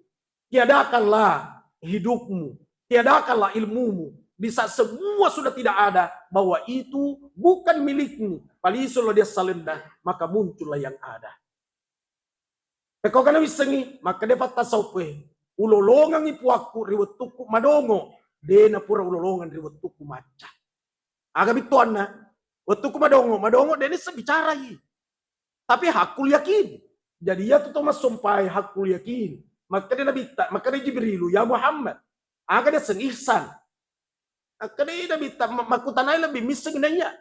Tiadakanlah hidupmu. Tiadakanlah ilmumu. Di saat semua sudah tidak ada, bahwa itu bukan milikmu. Palisul dia salenda, maka muncullah yang ada. Kau kana wisengi, maka dapat tasawpe. Ulolongan ipuaku riwetuku madongo. Dena pura ulolongan riwetuku maca. Aga bituan na. Wetuku madongo dena sebicara yi. Tapi hakul yakin. Jadi ya tu Thomas sumpai hakul yakin. Maka dia nabita, maka dia Jibrilu, ya Muhammad. Aga dia sengihsan. Maka dia nabita, makutanay lebih miseng nanya.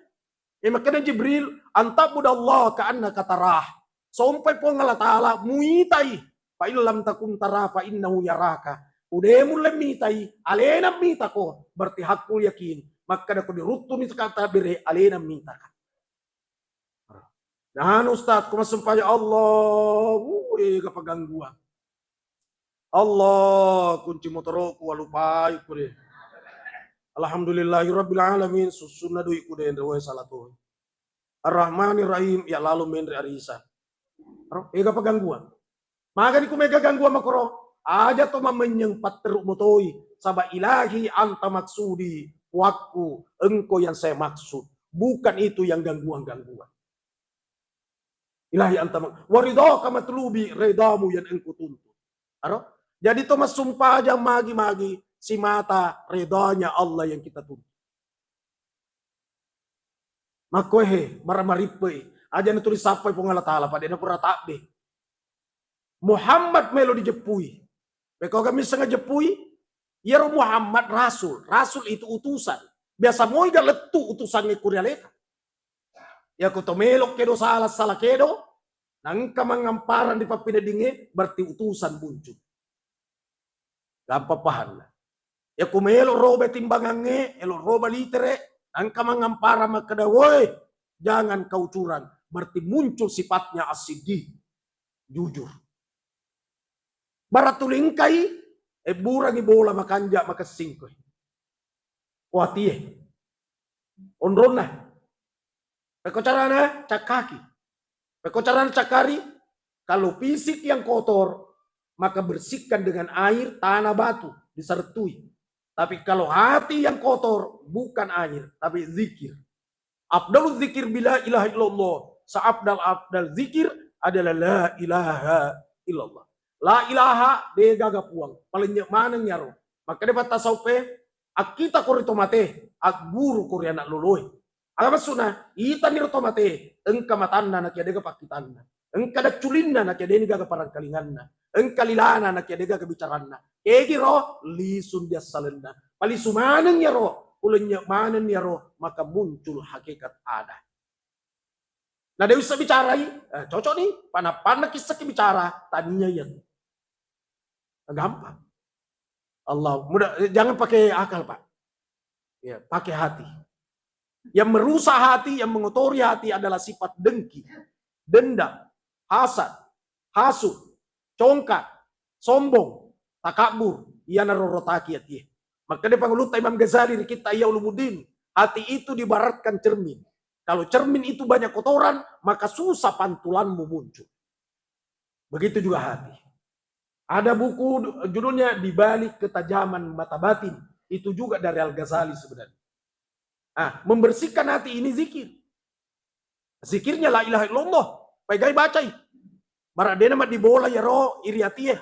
Maka dia Jibril, antabudallah ka'anna katarah. Sumpai po nga ta'ala, muitay. Fa illam takum tara fa innahu yaraka. Udemu lemitay, alena mita ko. Berarti hakul yakin. Maka dia ko dirutu ni kata bire, alena mita ka. Dan Ustaz, kumasumpah ya Allah, kapag gangguan. Allah, kunci motoroku walupai ko deh. Alhamdulillahirabbil alamin, susuna dui ko deh ndawai salatu. Ar-Rahmanir Rahim, ya lalu menri arisa. Kapag gangguan. Maka di kumega gangguan makoro, aja to mamenyeng patteruk motoi, sabah ilahi anta maksudi, wakku, engkau yang saya maksud. Bukan itu yang gangguan-gangguan. Ilahi anta waridhaka matlubi, redamu yang engkau tuntut. Jadi Thomas sumpah aja magi-magi si mata redanya Allah yang kita tuntut. Makohe maramaripe aja nutulis sampai pengala taala pada na pura takbe. Muhammad melo dijepui. Beko kami sengaja jepui, ya Muhammad rasul. Rasul itu utusan. Biasa moi ga letu utusan ni kurialeta. Ya ko to melok kedo salah kedo, nang kamangamparan di papinadinge berarti utusan muncul. Gampapahan. Ya kumelo robe timbangange, elo roba litere, angka mengampara makadawoy, jangan kau curang. Berarti muncul sifatnya asidi, jujur. Baratulingkai, burangi bola makanja makasingkoy. Kuatie. Onrona. Pekocarana cakaki. Pekocarana cakari, kalau fisik yang kotor, maka bersihkan dengan air, tanah, batu, disertui. Tapi kalau hati yang kotor, bukan air, tapi zikir. Afdalul zikir bila ilaha illallah. Seabdal zikir adalah la ilaha illallah. La ilaha de gaga puang. Paling mana nyaro. Maka dapat tasawpe, akita korito mate, agburu kori anak loloy. Aga masuna, ita niro tomate, engka matanna na kiadega pakitanna. Engka dak culinna na kiadeni gaga parang kalinganna. Engkalilana na kiadega kebicaranna. Egiro lisun dia salenda. Pali sumaneng ya ro, ulenya manen ya ro, maka muncul hakikat ada. Nah dia bisa bicarai, cocok nih, panah kisah bicara, tadinya ya. Gampang. Allah, mudah, jangan pakai akal Pak. Ya, pakai hati. Yang merusak hati, yang mengotori hati adalah sifat dengki, dendam, hasad, hasud, congkak, sombong, takabur, iya narorotaki hati. Maka dia pangguluta Imam Ghazali di kita ya ulumuddin, hati itu dibaratkan cermin. Kalau cermin itu banyak kotoran, maka susah pantulanmu muncul. Begitu juga hati. Ada buku judulnya Di Balik Ketajaman Mata Batin. Itu juga dari Al-Ghazali sebenarnya. Membersihkan hati ini zikir. Zikirnya la ilaha illallah. Paigai bacai. Maradena mat dibola ya ro iriatie.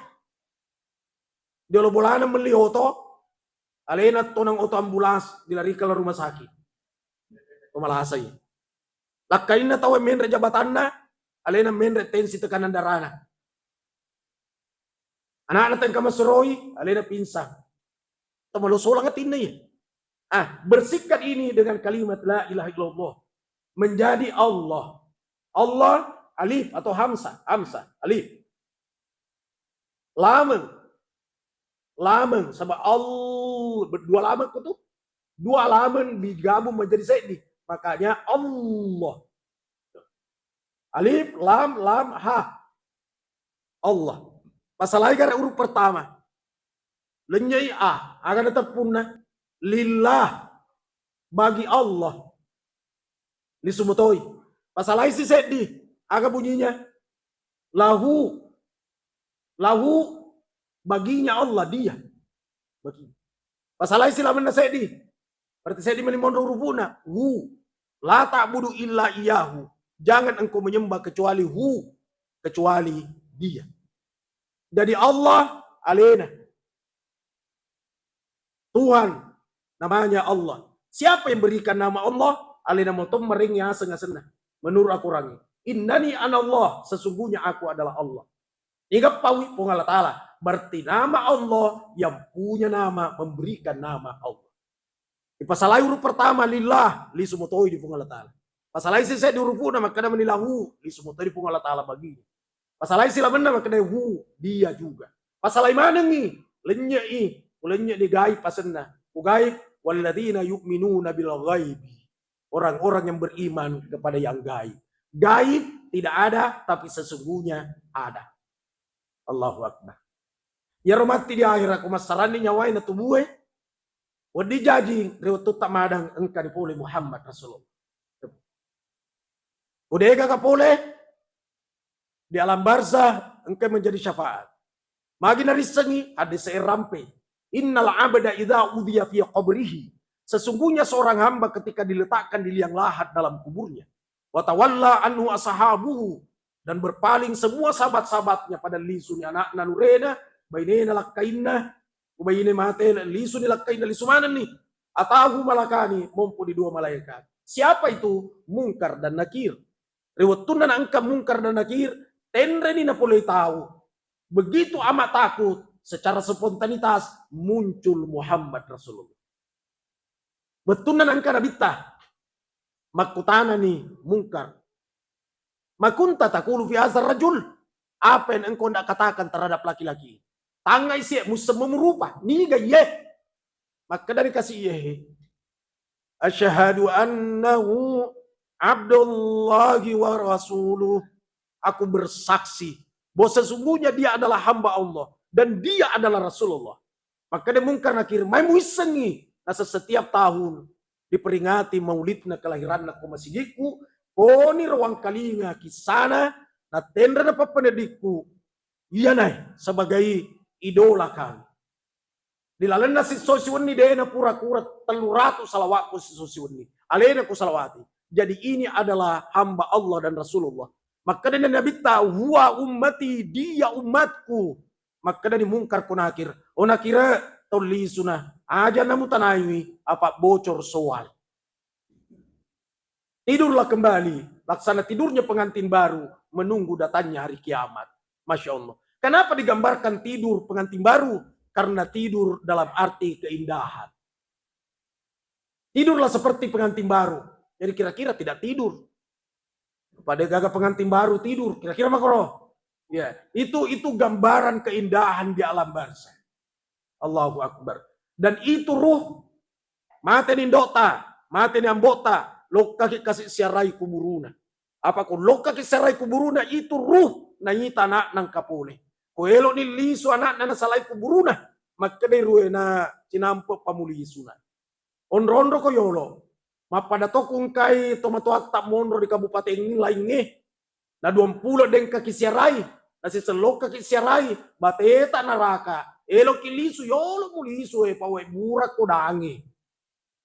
Dia lo bolana melihoto. Alena tonang oto ambulans dilari ke rumah sakit. Pemalahasai. Lakaina tahu menre jabatanna. Alena menre tensi tekanan darahna. Anak-anak yang kamasuroi. Alena pinsang. Tamalusolang atin na ya. Bersihkan ini dengan kalimat la ilaha illallah. Menjadi Allah. Allah alif atau hamzah. Hamzah alif. Lameng sama Allah. Dua lameng itu. Dua lameng digabung menjadi sedi. Makanya Allah. Alif, lam, ha. Allah. Masalahnya karena huruf pertama. Lenyai akan tetap punah. Lillah, bagi Allah. li sumutoi. Pasalai si sedi, aga bunyinya lahu baginya Allah dia. Bagi. Pasalai si laman na sedi. Berarti sedi menimon rupuna la ta'budu illa iyahu. Jangan engkau menyembah kecuali kecuali dia. Jadi Allah alena. Tuhan namanya Allah. Siapa yang berikan nama Allah? Alena motom meringnya senga-senga. Menurut aku rangi. Innani anallah. Sesungguhnya aku adalah Allah. Ingat pawi pun Allah Ta'ala. Berarti nama Allah yang punya nama memberikan nama Allah. Di pasal huruf pertama lillah li sumutoi di pun Allah Ta'ala. Pasal lain saya di huruf nama kena menilahu li sumutoi di pun Allah Ta'ala bagi. Pasal lain sila benar kena dia juga. Pasal lain mana ni? Lenya di gaib pasenna. Gaib walladzina yu'minuna bil ghaibi. Orang-orang yang beriman kepada yang gaib. Gaib tidak ada tapi sesungguhnya ada. Allahu Akbar. Ya romati di akhir aku masarani nyawain na tubuhe. Wadi jaji rewatu tamadang engka dipulih Muhammad Rasulullah. Udega kapoleh di alam barzah engka menjadi syafaat. Magi narisengi ada serampe. Innal abda idza udhiya fi qabrihi. Sesungguhnya seorang hamba ketika diletakkan di liang lahat dalam kuburnya. Wa tawalla anhu ashabuhu. Dan berpaling semua sahabat-sahabatnya pada lisuni anak nurena bainena lakainna ubayine mate lisuni lakainna lisumanan nih atahu malakani mampu di dua malaikat. Siapa itu? Mungkar dan Nakir. Riwatun dan angka Mungkar dan Nakir tenreni na boleh tahu. Begitu amat takut secara spontanitas muncul Muhammad Rasulullah. Betunan angka nabita makutana nih Mungkar. Makunta takulu fi azar rajul. Apa yang engkau nak katakan terhadap laki-laki? Tangai siap musim merupa. Niga ye. Maka dari kasih ye. Asyhadu annahu abdullahi wa rasuluh. Aku bersaksi bahwa sesungguhnya dia adalah hamba Allah dan dia adalah Rasulullah. Maka dia Mungkar Nakir mai muisengi. Nasa setiap tahun diperingati maulidna kelahiran aku masigiku. Poni ruang kalinga kisana na tenda na papanadikku. Iya nai sebagai idola kami. Dilalan na si sosiwan ni dena pura-pura 300 salawatku si sosiwan ni. Alena ku salawati. Jadi ini adalah hamba Allah dan Rasulullah. Maka dan Nabi tahu huwa ummati dia umatku. Maka dan Mungkar ku Nakir. O nakira tulisuna aja namu tanayui apa bocor soal. Tidurlah kembali, laksana tidurnya pengantin baru, menunggu datangnya hari kiamat. Masya Allah. Kenapa digambarkan tidur pengantin baru? Karena tidur dalam arti keindahan. Tidurlah seperti pengantin baru. Jadi kira-kira tidak tidur. Pada gagah pengantin baru tidur, kira-kira makro. Ya, itu gambaran keindahan di alam barzah. Allahu Akbar. Dan itu ruh mate nindota, mate ambota. Loka kasih siarai kuburuna. Apa ko loka siarai kuburuna itu ruh na nyita anak nang kapole. Ko elo ni lisu anak na salai kuburuna. Maka de ruwe na cinampo pamulisuna. Onrondo ko yolo. Mapada to kung kay tomato tak monro di kabupaten ini lainnya. Na 20 deng kaki siarai. Na siselok kaki siarai. Bateta naraka. Elo kilisu yolo mulisu pawe burak ko dangi.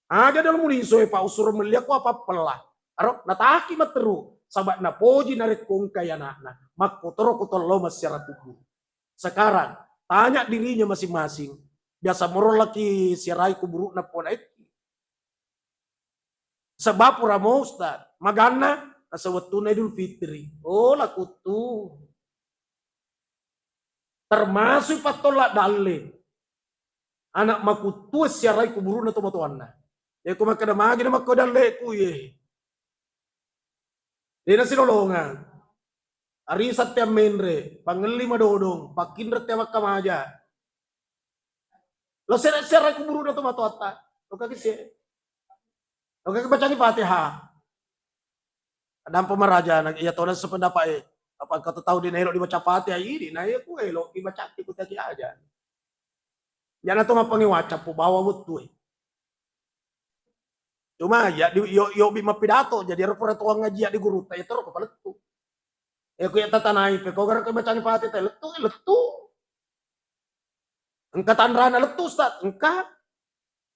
Ada dalam muliso pa usur melihat ko apa pelah. Arok nataki materu sabat na poji narik kong kaya na makotoro kotolo masyarakat tubuh. Sekarang tanya dirinya masing-masing. Biasa moro laki sirai kuburu na po naik. Sebab pura mo ustad magana kasawatu na Idul Fitri. Oh laku tu. Termasuk patola dale. Anak makutu sirai kuburu na tomatuan na. Ya ko makadamagi na makodale ko ye. Di na sinolongan. Arisat tiang menre, pangeli madodong, pakindrat tiang makamaja. Lo sera-sera kuburu na tomatota. Lo kagisi. Lo kagibacang Fatihah. Adam pemaraja nag iya to na sa pendapat Apa kata tahu din helo di baca Fatihah ini, na iya ko helo ibaca ti ko tagi aja. Yan na to mapangiwaca po bawa mo to eh. Cuma ya yo bima pidato jadi reperatuang ngaji di guru teh terus kepala tu. Ya ku ya tatanai pe kau gara bacaan Fatih teh letu. Angkatan rana letu Ustaz, engka.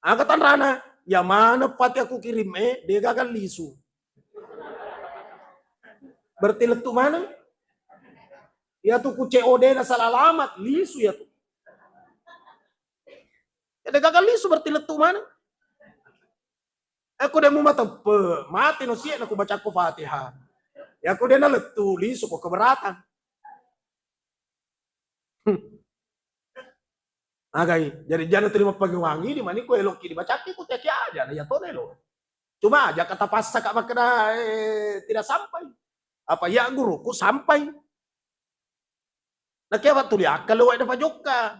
Angkatan rana, ya mana Fatih aku kirim dia gagal lisu. Berarti letu mana? Ya tuh ku COD na salah alamat, lisu ya tuh. Ya dia gagal lisu berarti letu mana? Aku udah mau mati no siya aku baca aku Fatihah. Ya aku dia na letu lisu kok keberatan. Agai, jadi jangan terima pagi-wangi di mana ku elok dibaca ku teki aja ya to lo. Cuma aja kata pasca kak makna tidak sampai. Apa ya guruku sampai. Nah kaya waktu dia akal lo ada pajoka.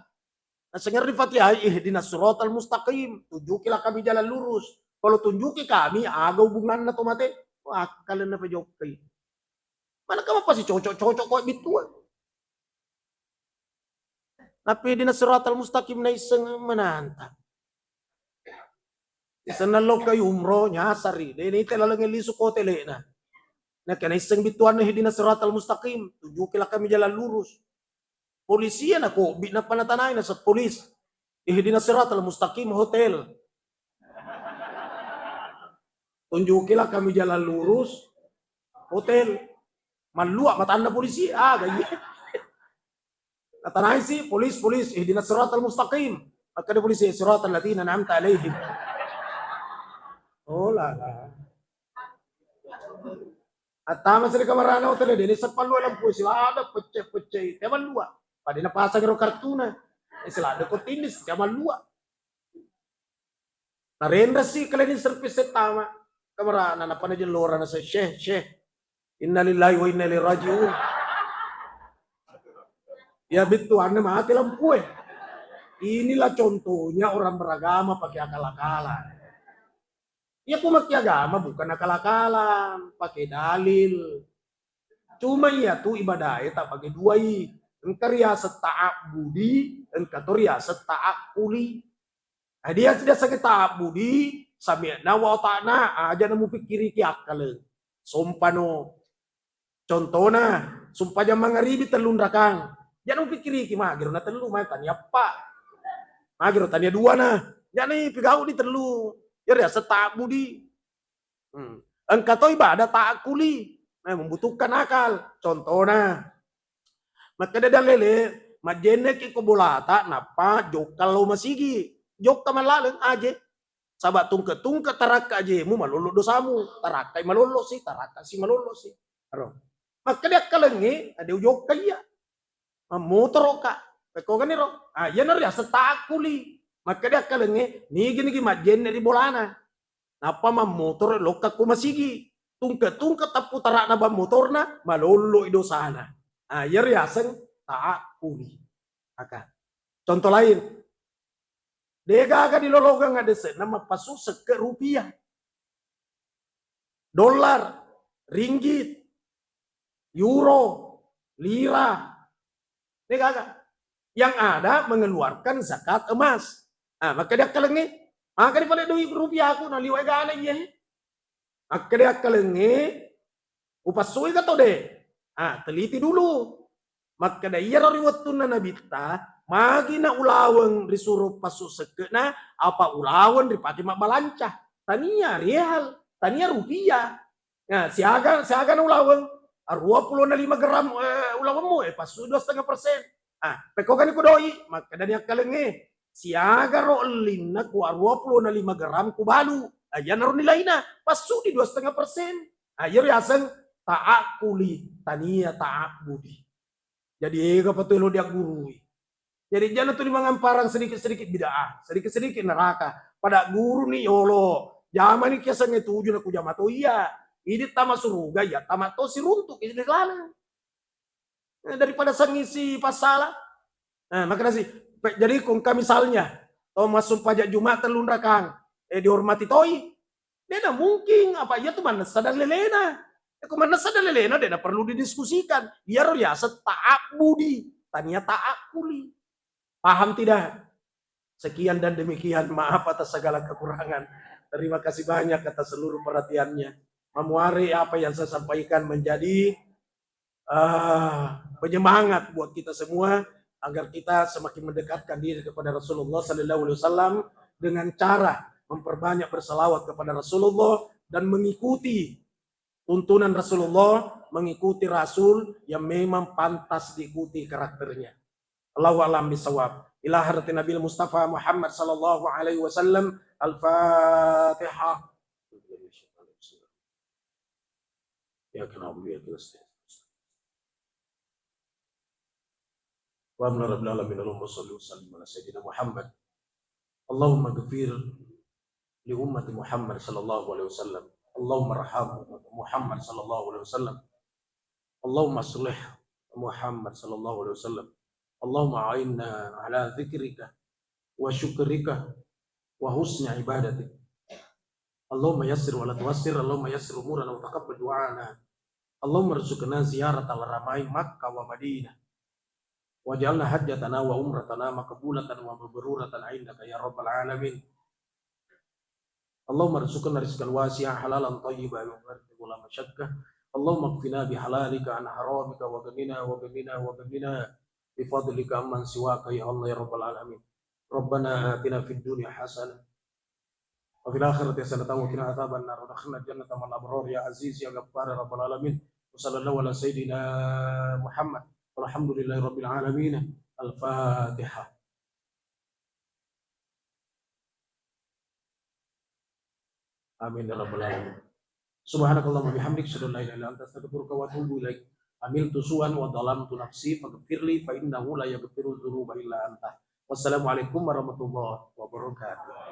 Nah sengar di Fatihah ihdinas siratal mustaqim, tunjukilah kami jalan lurus. Kalau tunjuki kami aga hubungan na to mate. Wah, kalian na pajoka. Mana kamu pasti cocok-cocok kok bituan. Tapi di siratal mustaqim na iseng menantang. Iseng na lo kayo umroh nyasari. Dini ite lalang lisu ko tele na. Nah kena iseng bituan na di siratal mustaqim, tunjukilah kami jalan lurus. Polisi na ko, na panatanay na sa polis. Ihdina siratal mustaqim hotel. Tunjukilah kami jalan lurus hotel. Malua matanda polisi. Gaya. Natanay si polis ihdina siratal mustaqim. Maka ada polisi siratal latina an'amta alaihim. Oh lala. At tama sa kamarana hotel din sa palwa lang po sila ada peceh. Teman dua. Pada napasang ro kartuna. Sila ada ko tinis teman dua. Narenda si kalian service tama. Kamarana na panay lora na sa Sheikh. Inna lillahi wa inna ilaihi raji'un. Ya bituan na mati lampu Inilah contohnya orang beragama pakai akal-akalan. Ya aku pakai agama bukan akal-akalan, pakai dalil. Cuma ya tuh ibadah tak pakai dua engkau riasat ta'abudi, engkau riasat ta'akuli. Nah, dia tidak sakit ta'abudi, sami'na wa ta'na aja namu pikiri ki akal. Sumpah no. Contohnya, sumpah jam mangaribi telun rakang. Jangan pikiri ki magiro na telu mah tanya pak. Magiro tanya dua na. Jangan pigau di telu. Ya riasat ta'abudi. Engkau to ibadah ta'akuli. Nah, membutuhkan akal. Contohnya, maka ada lele, majene ki kubulata, napa jokal lo masigi, jokal malalang aja, sabat tungke taraka aja, mu malolo dosamu, taraka malolo si, taraka si malolo si, maka dia kalengi, ada jokal ya, motor ka, peko kan iro, ya nari setakuli, maka dia kalengi, ni gini majene di bolana, napa motor loka ku masigi, tungke tapu tarak na motorna, malolo idosana. Ya riaseng ta'akuli. Contoh lain. Dega di lologang ada nama pasusek ke rupiah. Dolar, ringgit, euro, lira. Dega yang ada mengeluarkan zakat emas. Maka dia kalengi. Maka dia pada duit rupiah aku na liwai gana iya. Maka dia kalengi. Upasui ka to deh. Teliti dulu. Maka da iya riwatun na nabita, magi na ulawang risuruh pasuseke na, apa ulawang ripati mabalanca. Tania real, tania rupiah. Nah, siaga na ulawang, 25 gram ulawang mo, pasu 2,5%. Pekokan ko doi, maka da niya kalengi, siaga ro lin na ku 25 gram ku balu. Ayan na ro nilay na, pasu di 2,5%. Ayan riasang, ta'akuli, tania ta'akbudi. Jadi kapatulo dia guru. Jadi jangan tuh mengamparang sedikit-sedikit bid'ah, sedikit-sedikit neraka. Pada guru nih yolo, zaman ini kiasan tujuh aku jamato iya. Ini tamat suruga ya, tamat to si runtuk ini lala. Daripada sangisi pasala. Makanya sih. Jadi kung misalnya, masuk pajak Jumat telun rakang, dihormati toi. Dia mungkin apa ya tuh mana sadar lelena. Kemana sadar lelena dia perlu didiskusikan. Biar ya ta'abudi, tania ta'akuli. Paham tidak? Sekian dan demikian, maaf atas segala kekurangan. Terima kasih banyak atas seluruh perhatiannya. Memuari apa yang saya sampaikan menjadi penyemangat buat kita semua agar kita semakin mendekatkan diri kepada Rasulullah Sallallahu Alaihi Wasallam dengan cara memperbanyak berselawat kepada Rasulullah dan mengikuti tuntunan Rasulullah, mengikuti Rasul yang memang pantas diikuti karakternya. Allahu a'lam bishawab. Ila hadratin Nabi Mustafa Muhammad sallallahu alaihi wasallam. Al-Fatihah. Ya kenapa ya kita wa amna rabbil alamin Allahumma shalli wa sallim ala sayyidina Muhammad. Allahumma ghfir li ummati Muhammad sallallahu alaihi wasallam. Allahumma arham Muhammad sallallahu alaihi wasallam. Allahumma aslih Muhammad sallallahu alaihi wasallam. Allahumma a'inna ala dzikrika wa syukrika wa husni ibadatik. Allahumma yassir wa la tuwassir. Allahumma yassir umurana wa taqabbal du'ana. Allahumma rzuqna ziyarat al-ramai Makkah wa Madinah. Waj'alna hajjatana wa umratana maqbulatan wa mabruratan 'indaka ya rabbal alamin. Allahumma rzuqna rizqan wasi'an halalan thayyiban wa barik wa la masyaqqah. Allahumma qfina bihalalika an haramika wa ghnina wa ghnina wa ghnina bifadlika amman siwaka ya Allah ya rabbal alamin. Rabbana atina fid dunya hasanah wa fil akhirati hasanatan wa qina adzaban nar. Wa adkhilna jannata ma'al abrar ya aziz ya ghaffar ya rabbal alamin. Wa sallallahu ala sayyidina Muhammad walhamdulillahi rabbil alamin. Al-Fatihah. Amin ya rabbal alamin. Subhanakallahumma bihamdik asyhadu an la ilaha illa anta astaghfiruka wa atubu ilaik. Amiltu su'an wa dhalamtu nafsi faghfirli fa innahu la yaghfiru dzunuba illa anta. Wassalamualaikum warahmatullahi wabarakatuh.